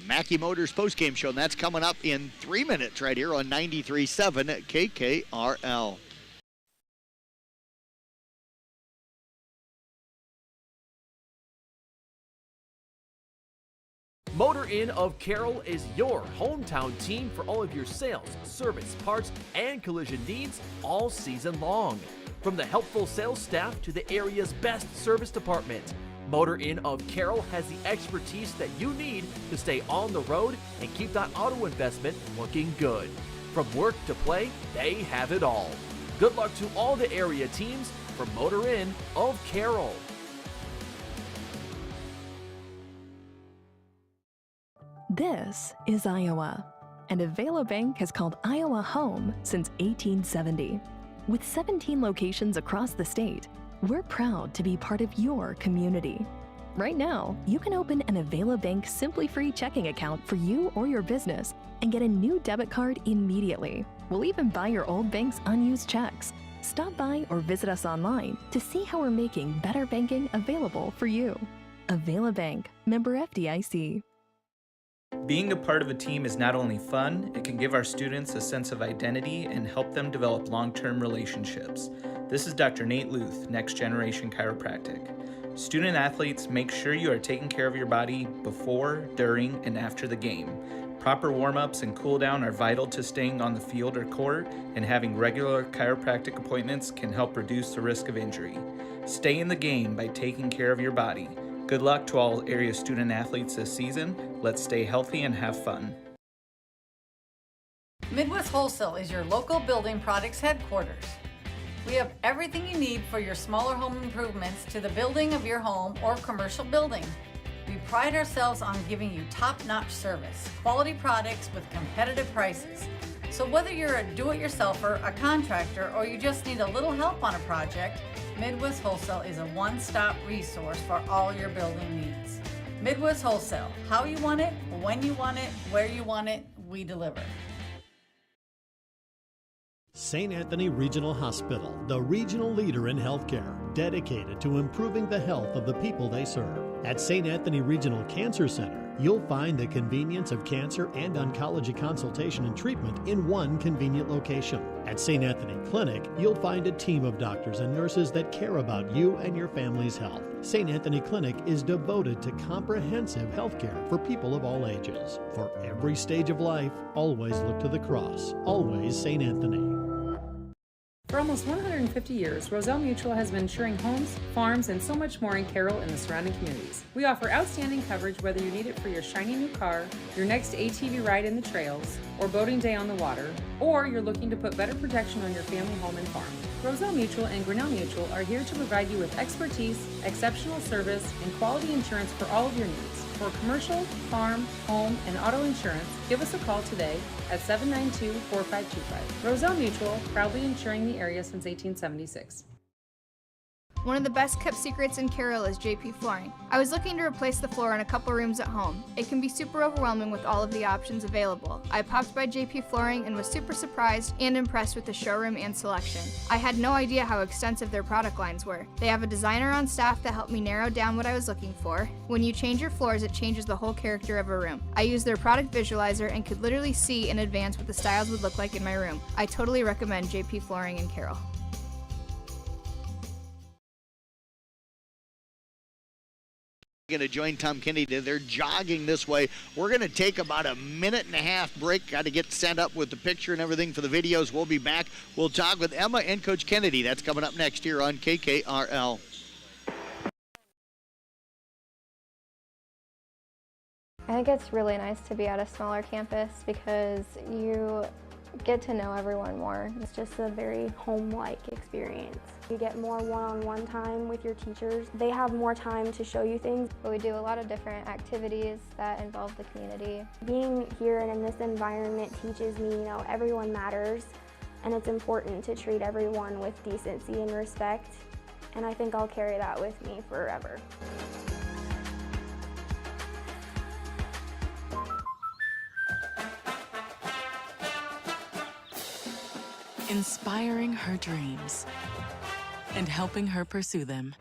Mackey Motors postgame show, and that's coming up in 3 minutes right here on 93.7 KKRL. Motor Inn of Carroll is your hometown team for all of your sales, service, parts, and collision needs all season long. From the helpful sales staff to the area's best service department, Motor Inn of Carroll has the expertise that you need to stay on the road and keep that auto investment looking good. From work to play, they have it all. Good luck to all the area teams from Motor Inn of Carroll. This is Iowa, and Avelo Bank has called Iowa home since 1870. With 17 locations across the state, we're proud to be part of your community. Right now, you can open an Avela Bank Simply Free checking account for you or your business and get a new debit card immediately. We'll even buy your old bank's unused checks. Stop by or visit us online to see how we're making better banking available for you. Avela Bank, member FDIC. Being a part of a team is not only fun, it can give our students a sense of identity and help them develop long-term relationships. This is Dr. Nate Luth, Next Generation Chiropractic. Student athletes, make sure you are taking care of your body before, during, and after the game. Proper warm-ups and cool-down are vital to staying on the field or court, and having regular chiropractic appointments can help reduce the risk of injury. Stay in the game by taking care of your body. Good luck to all area student athletes this season. Let's stay healthy and have fun. Midwest Wholesale is your local building products headquarters. We have everything you need for your smaller home improvements to the building of your home or commercial building. We pride ourselves on giving you top-notch service, quality products with competitive prices. So whether you're a do-it-yourselfer, a contractor, or you just need a little help on a project, Midwest Wholesale is a one-stop resource for all your building needs. Midwest Wholesale, how you want it, when you want it, where you want it, we deliver. St. Anthony Regional Hospital, the regional leader in healthcare, dedicated to improving the health of the people they serve. At St. Anthony Regional Cancer Center, you'll find the convenience of cancer and oncology consultation and treatment in one convenient location. At St. Anthony Clinic, you'll find a team of doctors and nurses that care about you and your family's health. St. Anthony Clinic is devoted to comprehensive healthcare for people of all ages. For every stage of life, always look to the cross. Always St. Anthony. For almost 150 years, Roselle Mutual has been insuring homes, farms, and so much more in Carroll and the surrounding communities. We offer outstanding coverage whether you need it for your shiny new car, your next ATV ride in the trails, or boating day on the water, or you're looking to put better protection on your family home and farm. Roselle Mutual and Grinnell Mutual are here to provide you with expertise, exceptional service, and quality insurance for all of your needs. For commercial, farm, home, and auto insurance, give us a call today at 792-4525. Roselle Mutual, proudly insuring the area since 1876. One of the best kept secrets in Carroll is JP Flooring. I was looking to replace the floor in a couple rooms at home. It can be super overwhelming with all of the options available. I popped by JP Flooring and was super surprised and impressed with the showroom and selection. I had no idea how extensive their product lines were. They have a designer on staff that helped me narrow down what I was looking for. When you change your floors, it changes the whole character of a room. I used their product visualizer and could literally see in advance what the styles would look like in my room. I totally recommend JP Flooring in Carroll. Going to join Tom Kennedy. They're jogging this way. We're going to take about a minute and a half break. Got to get set up with the picture and everything for the videos. We'll be back. We'll talk with Emma and Coach Kennedy. That's coming up next here on KKRL. I think it's really nice to be at a smaller campus because you get to know everyone more. It's just a very home-like experience. You get more one-on-one time with your teachers. They have more time to show you things. But we do a lot of different activities that involve the community. Being here and in this environment teaches me, everyone matters, and it's important to treat everyone with decency and respect. And I think I'll carry that with me forever. Inspiring her dreams and helping her pursue them.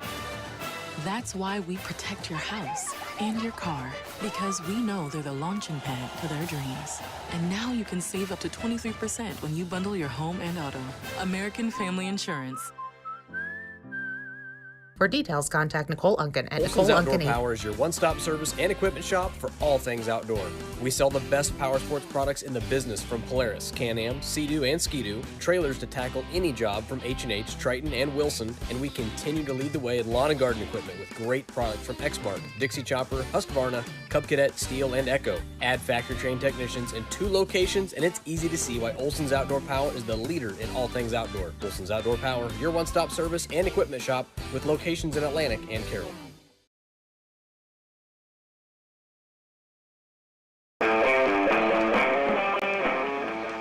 That's why we protect your house and your car, because we know they're the launching pad to their dreams. And now you can save up to 23% when you bundle your home and auto. American Family Insurance. For details, contact Nicole Unken at Olson's Nicole Outdoor Unken. Power is your one-stop service and equipment shop for all things outdoor. We sell the best power sports products in the business, from Polaris, Can-Am, Sea-Doo, and Ski-Doo, trailers to tackle any job from H&H, Triton, and Wilson, and we continue to lead the way in lawn and garden equipment with great products from Exmark, Dixie Chopper, Husqvarna, Cub Cadet, Steel, and Echo. Add factory-trained technicians in 2 locations, and it's easy to see why Olson's Outdoor Power is the leader in all things outdoor. Olson's Outdoor Power, your one-stop service and equipment shop with locations in Atlantic and Carroll.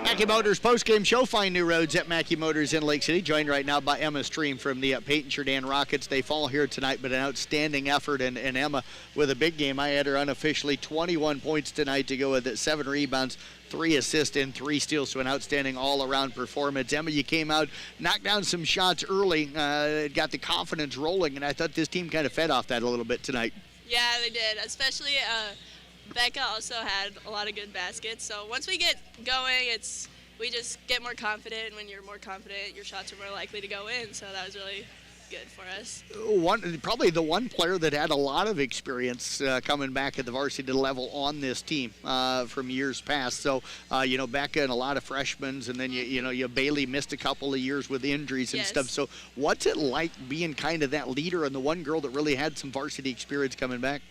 Back Mackey Motors postgame show. Find new roads at Mackey Motors in Lake City. Joined right now by Emma Stream from the Paton Churdan Rockets. They fall here tonight, but an outstanding effort. And Emma with a big game. I had her unofficially 21 points tonight to go with 7 rebounds, 3 assists, and 3 steals. So an outstanding all-around performance. Emma, you came out, knocked down some shots early, got the confidence rolling, and I thought this team kind of fed off that a little bit tonight. Yeah, they did, especially Becca also had a lot of good baskets. So once we get going, we just get more confident. When you're more confident, your shots are more likely to go in. So that was really good for us. Probably the one player that had a lot of experience coming back at the varsity level on this team from years past. So, Becca and a lot of freshmen, and then you Bailey missed a couple of years with injuries and stuff. So what's it like being kind of that leader and the one girl that really had some varsity experience coming back?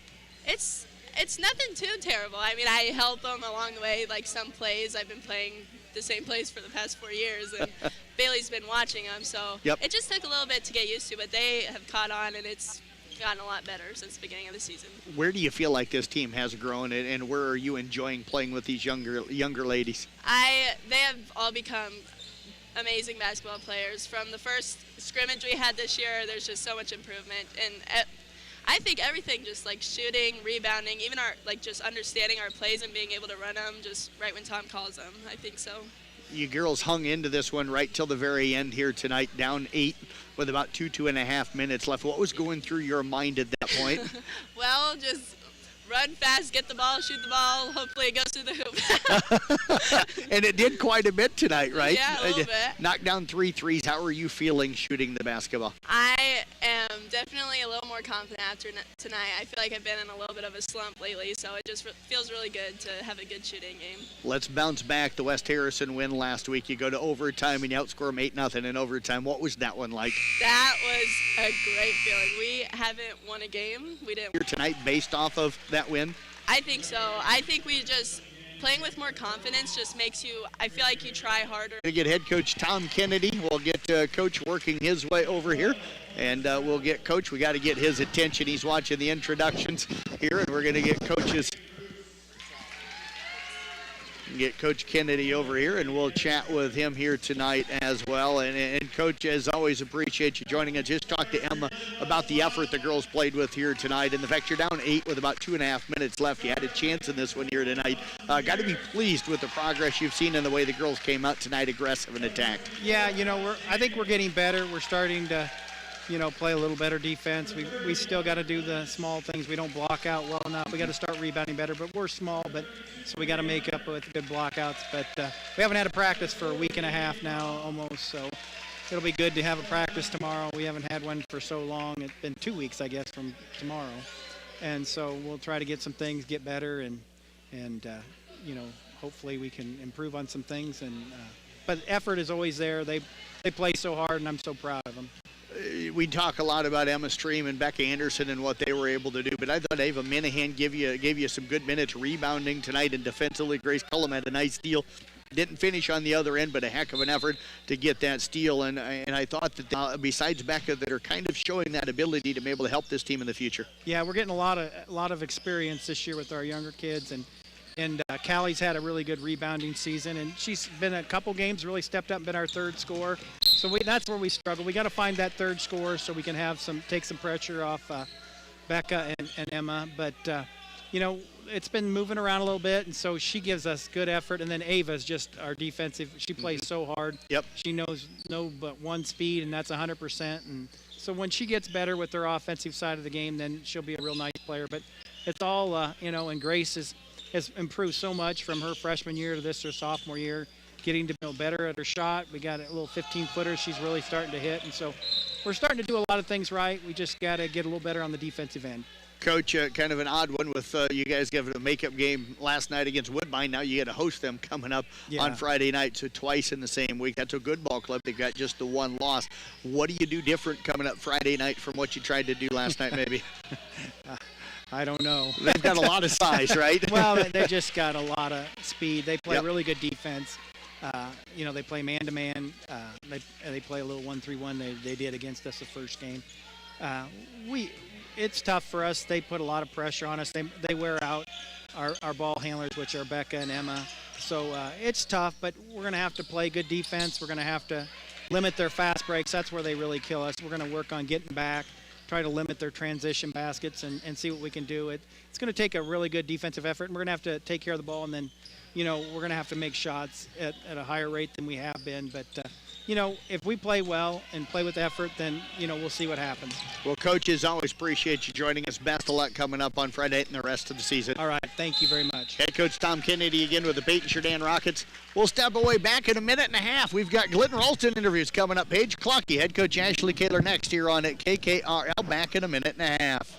It's nothing too terrible. I mean, I help them along the way. Like some plays, I've been playing the same plays for the past 4 years, and Bailey's been watching them. So It just took a little bit to get used to, but they have caught on, and it's gotten a lot better since the beginning of the season. Where do you feel like this team has grown, and where are you enjoying playing with these younger ladies? They have all become amazing basketball players. From the first scrimmage we had this year, there's just so much improvement, and I think everything, just like shooting, rebounding, even just understanding our plays and being able to run them just right when Tom calls them. I think so. You girls hung into this one right till the very end here tonight, down 8 with about 2.5 minutes left. What was going through your mind at that point? Well, just run fast, get the ball, shoot the ball. Hopefully it goes through the hoop. And it did quite a bit tonight, right? Yeah, a little bit. Knocked down 3 threes. How are you feeling shooting the basketball? I am definitely a little more confident after tonight. I feel like I've been in a little bit of a slump lately, so it just feels really good to have a good shooting game. Let's bounce back. The West Harrison win last week. You go to overtime and you outscore them 8-0 in overtime. What was that one like? That was a great feeling. We haven't won a game. We didn't. Here tonight based off of that win? I think so. I think we just playing with more confidence just makes you, I feel like you try harder. We'll get head coach Tom Kennedy. We'll get coach working his way over here. And we'll get coach. We got to get his attention. He's watching the introductions here, and we're going to get Coach Kennedy over here, and we'll chat with him here tonight as well. And Coach, as always, appreciate you joining us. Just talk to Emma about the effort the girls played with here tonight, and the fact you're down 8 with about 2.5 minutes left. You had a chance in this one here tonight. Got to be pleased with the progress you've seen in the way the girls came out tonight, aggressive and attacked. Yeah, I think we're getting better. We're starting to play a little better defense. We still got to do the small things. We don't block out well enough. We got to start rebounding better, but we're small, so we got to make up with good blockouts. But we haven't had a practice for a week and a half now almost, so it'll be good to have a practice tomorrow. We haven't had one for so long. It's been 2 weeks, I guess, from tomorrow. And so we'll try to get some things, get better, and hopefully we can improve on some things. But effort is always there. They play so hard, and I'm so proud of them. We talk a lot about Emma Stream and Becca Anderson and what they were able to do, but I thought Ava Minahan gave you some good minutes rebounding tonight, and defensively Grace Cullum had a nice steal. Didn't finish on the other end, but a heck of an effort to get that steal. And I thought that besides Becca, that are kind of showing that ability to be able to help this team in the future. Yeah, we're getting a lot of experience this year with our younger kids, and Callie's had a really good rebounding season, and she's been a couple games, really stepped up and been our third scorer. So that's where we struggle. We got to find that third scorer so we can take some pressure off Becca and Emma. But it's been moving around a little bit, and so she gives us good effort. And then Ava's just our defensive. She plays so hard. Yep. She knows but one speed, and that's 100%. And so when she gets better with her offensive side of the game, then she'll be a real nice player. But it's all and Grace has improved so much from her freshman year to her sophomore year, getting to know better at her shot. We got a little 15-footer she's really starting to hit, and so we're starting to do a lot of things right. We just got to get a little better on the defensive end. Coach, kind of an odd one with you guys giving a makeup game last night against Woodbine. Now you got to host them coming up on Friday night, so twice in the same week. That's a good ball club. They've got just the one loss. What do you do different coming up Friday night from what you tried to do last night, maybe? I don't know. They've got a lot of size, right? Well, they just got a lot of speed. They play really good defense. They play man-to-man. They play a little 1-3-1. They did against us the first game. It's tough for us. They put a lot of pressure on us. They wear out our ball handlers, which are Becca and Emma. So it's tough, but we're going to have to play good defense. We're going to have to limit their fast breaks. That's where they really kill us. We're going to work on getting back, try to limit their transition baskets and see what we can do. It's going to take a really good defensive effort, and we're going to have to take care of the ball, and then, we're going to have to make shots at a higher rate than we have been. But, if we play well and play with effort, then, we'll see what happens. Well, coaches, always appreciate you joining us. Best of luck coming up on Friday and the rest of the season. All right. Thank you very much. Head coach Tom Kennedy again with the Paton Churdan Rockets. We'll step away back in a minute and a half. We've got Glidden Ralston interviews coming up. Paige Clocky, head coach Ashley Kaler next here on KKRL. Back in a minute and a half.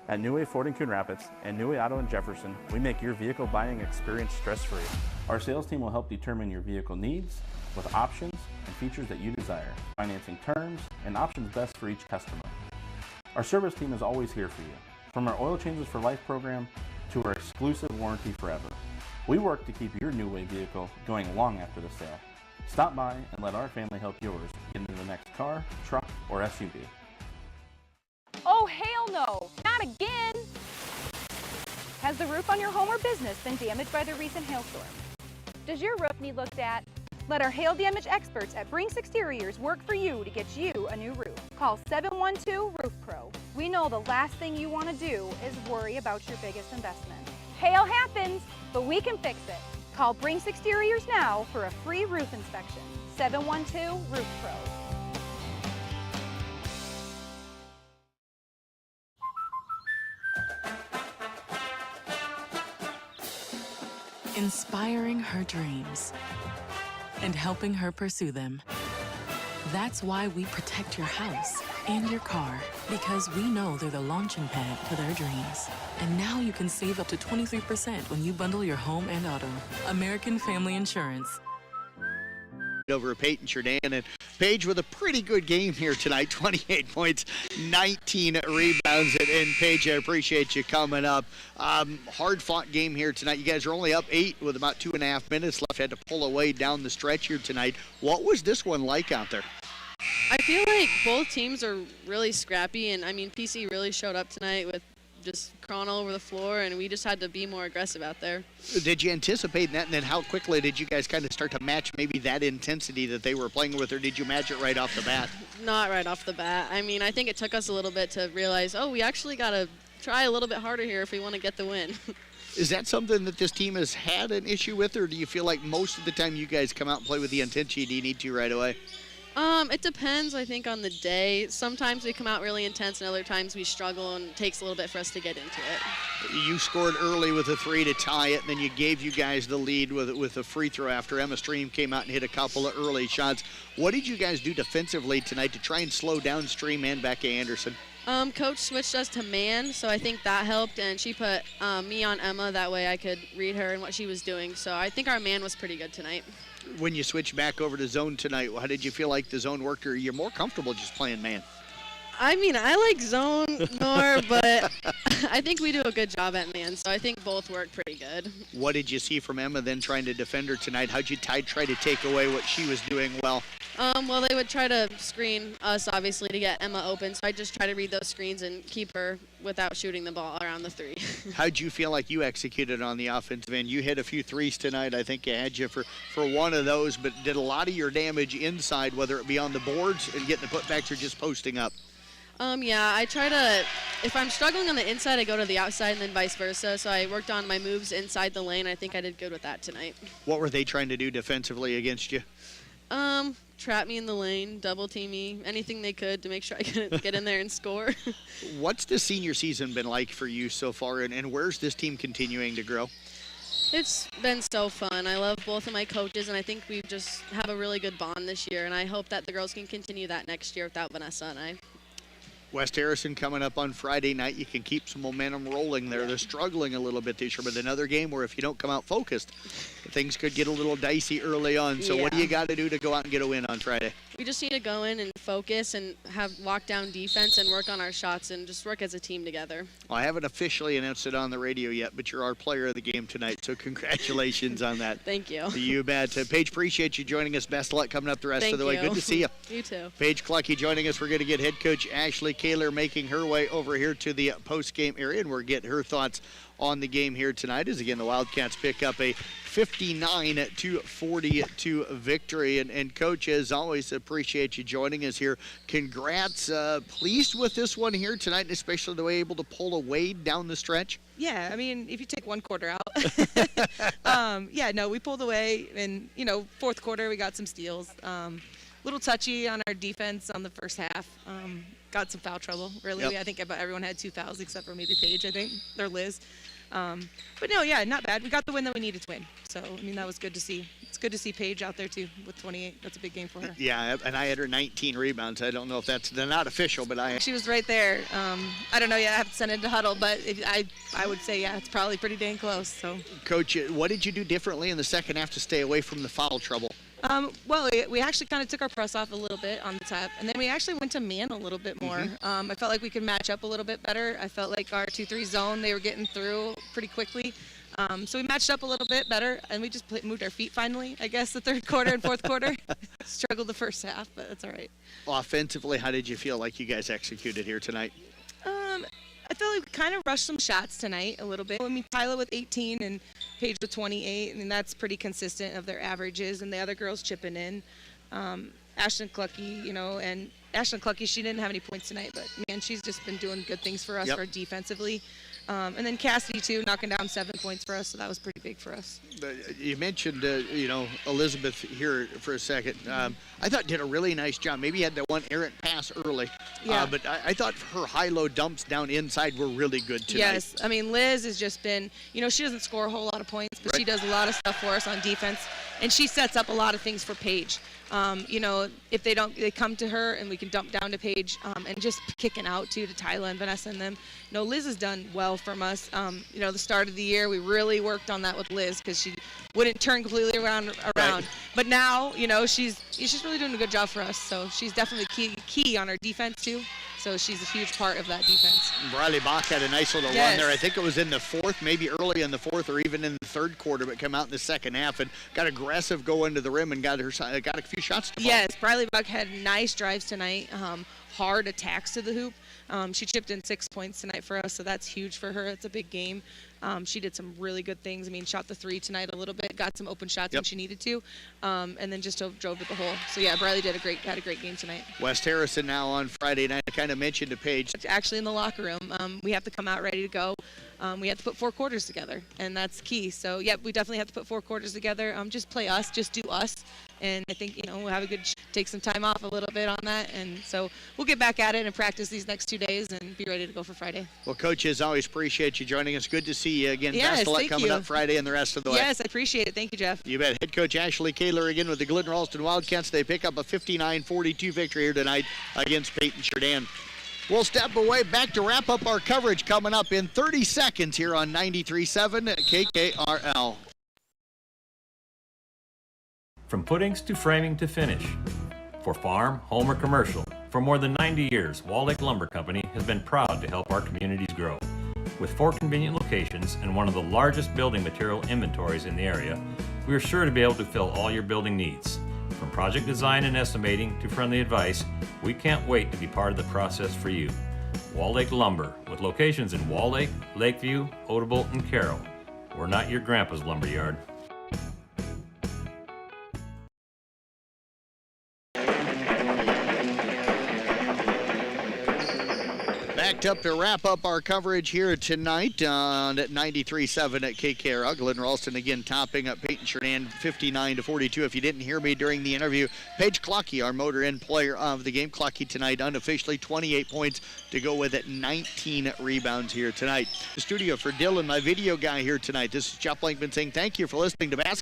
At New Way Ford in Coon Rapids and New Way Auto in Jefferson, we make your vehicle buying experience stress-free. Our sales team will help determine your vehicle needs with options and features that you desire, financing terms and options best for each customer. Our service team is always here for you, from our Oil Changes for Life program to our exclusive warranty forever. We work to keep your New Way vehicle going long after the sale. Stop by and let our family help yours get into the next car, truck, or SUV. Oh, hell no, not again! Has the roof on your home or business been damaged by the recent hailstorm? Does your roof need looked at? Let our hail damage experts at Brinks Exteriors work for you to get you a new roof. Call 712 Roof Pro. We know the last thing you want to do is worry about your biggest investment. Hail happens, but we can fix it. Call Brinks Exteriors now for a free roof inspection. 712 Roof Pro. Inspiring her dreams and helping her pursue them. That's why we protect your house and your car, because we know they're the launching pad to their dreams. And now you can save up to 23% when you bundle your home and auto. American Family Insurance. Over Paton Churdan, and Paige with a pretty good game here tonight. 28 points, 19 rebounds, and Paige, I appreciate you coming up. Hard-fought game here tonight. You guys are only up 8 with about 2.5 minutes left. Had to pull away down the stretch here tonight. What was this one like out there? I feel like both teams are really scrappy, and PC really showed up tonight with just crawling all over the floor, and we just had to be more aggressive out there. Did you anticipate that, and then how quickly did you guys kind of start to match maybe that intensity that they were playing with, or did you match it right off the bat? Not right off the bat. I think it took us a little bit to realize, we actually got to try a little bit harder here if we want to get the win. Is that something that this team has had an issue with, or do you feel like most of the time you guys come out and play with the intensity you need to right away? It depends, I think, on the day. Sometimes we come out really intense, and other times we struggle, and it takes a little bit for us to get into it. You scored early with a 3 to tie it, and then you gave you guys the lead with a free throw after Emma Stream came out and hit a couple of early shots. What did you guys do defensively tonight to try and slow down Stream and Becca Anderson? Coach switched us to man, so I think that helped, and she put me on Emma. That way I could read her and what she was doing. So I think our man was pretty good tonight. When you switched back over to zone tonight, how did you feel like the zone worked, or you're more comfortable just playing man? I like zone more, but I think we do a good job at man, so I think both work pretty good. What did you see from Emma then trying to defend her tonight? How'd you try to take away what she was doing well? Well, they would try to screen us, obviously, to get Emma open, so I just try to read those screens and keep her without shooting the ball around the 3. How'd you feel like you executed on the offensive end? You hit a few threes tonight. I think you had you for one of those, but did a lot of your damage inside, whether it be on the boards and getting the putbacks or just posting up? Yeah, I try to, if I'm struggling on the inside, I go to the outside and then vice versa. So I worked on my moves inside the lane. I think I did good with that tonight. What were they trying to do defensively against you? Trap me in the lane, double team me, anything they could to make sure I could get in there and score. What's the senior season been like for you so far, and where's this team continuing to grow? It's been so fun. I love both of my coaches, and I think we just have a really good bond this year, and I hope that the girls can continue that next year without Vanessa and I. West Harrison coming up on Friday night. You can keep some momentum rolling there. They're struggling a little bit this year, but another game where if you don't come out focused, things could get a little dicey early on. So what do you got to do to go out and get a win on Friday? we just need to go in and focus and have lockdown defense and work on our shots and just work as a team together. Well, I haven't officially announced it on the radio yet, but you're our player of the game tonight, so congratulations on that. Thange you. You bet. Paige, appreciate you joining us. Best of luck coming up the rest of the way. Thank you. Good to see you. You too. Paige Clucky joining us. We're going to get head coach Ashley Kaler making her way over here to the post-game area, and we're getting her thoughts on the game here tonight as, again, the Wildcats pick up a 59-42 victory. And Coach, as always, appreciate you joining us here. Congrats. Pleased with this one here tonight, and especially the way able to pull away down the stretch? Yeah, I mean, if you take one quarter out. Yeah, no, we pulled away. And, fourth quarter, we got some steals. Little touchy on our defense on the first half. Got some foul trouble, really. Yep. I think everyone had 2 fouls except for maybe Paige, I think, or Liz. But no, yeah, not bad. We got the win that we needed to win. So, I mean, that was good to see. It's good to see Paige out there, too, with 28. That's a big game for her. Yeah, and I had her 19 rebounds. I don't know if they're not official, but She was right there. I don't know yet. I have to send it to Huddle, but I would say, yeah, it's probably pretty dang close. So, Coach, what did you do differently in the second half to stay away from the foul trouble? Well, we actually kind of took our press off a little bit on the top, and then we actually went to man a little bit more. I felt like we could match up a little bit better. I felt like our 2-3 zone, they were getting through pretty quickly. So we matched up a little bit better, and we just moved our feet finally, I guess, the third quarter and fourth quarter. Struggled the first half, but that's all right. Offensively, how did you feel like you guys executed here tonight? I felt like we kind of rushed some shots tonight a little bit. I mean, Tyler with 18 and Paige with 28, and that's pretty consistent of their averages, and the other girls chipping in. Ashton Clucky, and Ashton Clucky, she didn't have any points tonight, but, man, she's just been doing good things for us for defensively. And then Cassidy, too, knocking down 7 points for us, so that was pretty big for us. You mentioned, Elizabeth here for a second. I thought did a really nice job. Maybe had that one errant pass early. Yeah. But I thought her high-low dumps down inside were really good tonight. Yes. I mean, Liz has just been, she doesn't score a whole lot of points, but she does a lot of stuff for us on defense, and she sets up a lot of things for Paige. If they come to her and we can dump down to Paige and just kicking out to Tyler and Vanessa and them. Liz has done well from us. The start of the year, we really worked on that with Liz because she wouldn't turn completely around. Right. But now, she's really doing a good job for us. So she's definitely key on our defense too. So she's a huge part of that defense. Riley Bach had a nice little run there. I think it was in the fourth, maybe early in the fourth or even in the third quarter, but come out in the second half and got aggressive, go into the rim and got a few shots to fall. Yes, Riley Bach had nice drives tonight, hard attacks to the hoop. She chipped in 6 points tonight for us, so that's huge for her. It's a big game. She did some really good things. I mean, shot the 3 tonight a little bit, got some open shots when she needed to, and then just drove to the hole. So yeah, Briley had a great game tonight. West Harrison now on Friday night. I kind of mentioned to Paige. Actually, in the locker room, we have to come out ready to go. We have to put 4 quarters together, and that's key. So yeah, we definitely have to put 4 quarters together. Just play us, just do us, and I think we'll have take some time off a little bit on that, and so we'll get back at it and practice these next 2 days and be ready to go for Friday. Well, Coach, as always, appreciate you joining us. Good to see you again. Yes, best of luck thank coming you. up Friday and the rest of the way. Yes, I appreciate it. Thank you, Jeff. You bet. Head coach Ashley Kaler again with the Glidden Ralston Wildcats. They pick up a 59-42 victory here tonight against Paton Churdan. We'll step away back to wrap up our coverage coming up in 30 seconds here on 93.7 KKRL. From puddings to framing to finish. For farm, home, or commercial, for more than 90 years, Wall Lake Lumber Company has been proud to help our communities grow. With 4 convenient locations and one of the largest building material inventories in the area, we are sure to be able to fill all your building needs. From project design and estimating to friendly advice, we can't wait to be part of the process for you. Wall Lake Lumber, with locations in Wall Lake, Lakeview, Odebolt, and Carroll. We're not your grandpa's lumberyard. Backed up to wrap up our coverage here tonight on 93.7 at KKRL. Glidden Ralston again topping up Paton Churdan 59-42. If you didn't hear me during the interview, Paige Clucky, our motor inn player of the game. Clucky tonight unofficially 28 points to go with it, 19 rebounds here tonight. The studio for Dylan, my video guy here tonight. This is Jeff Blankman saying thank you for listening to Basketball.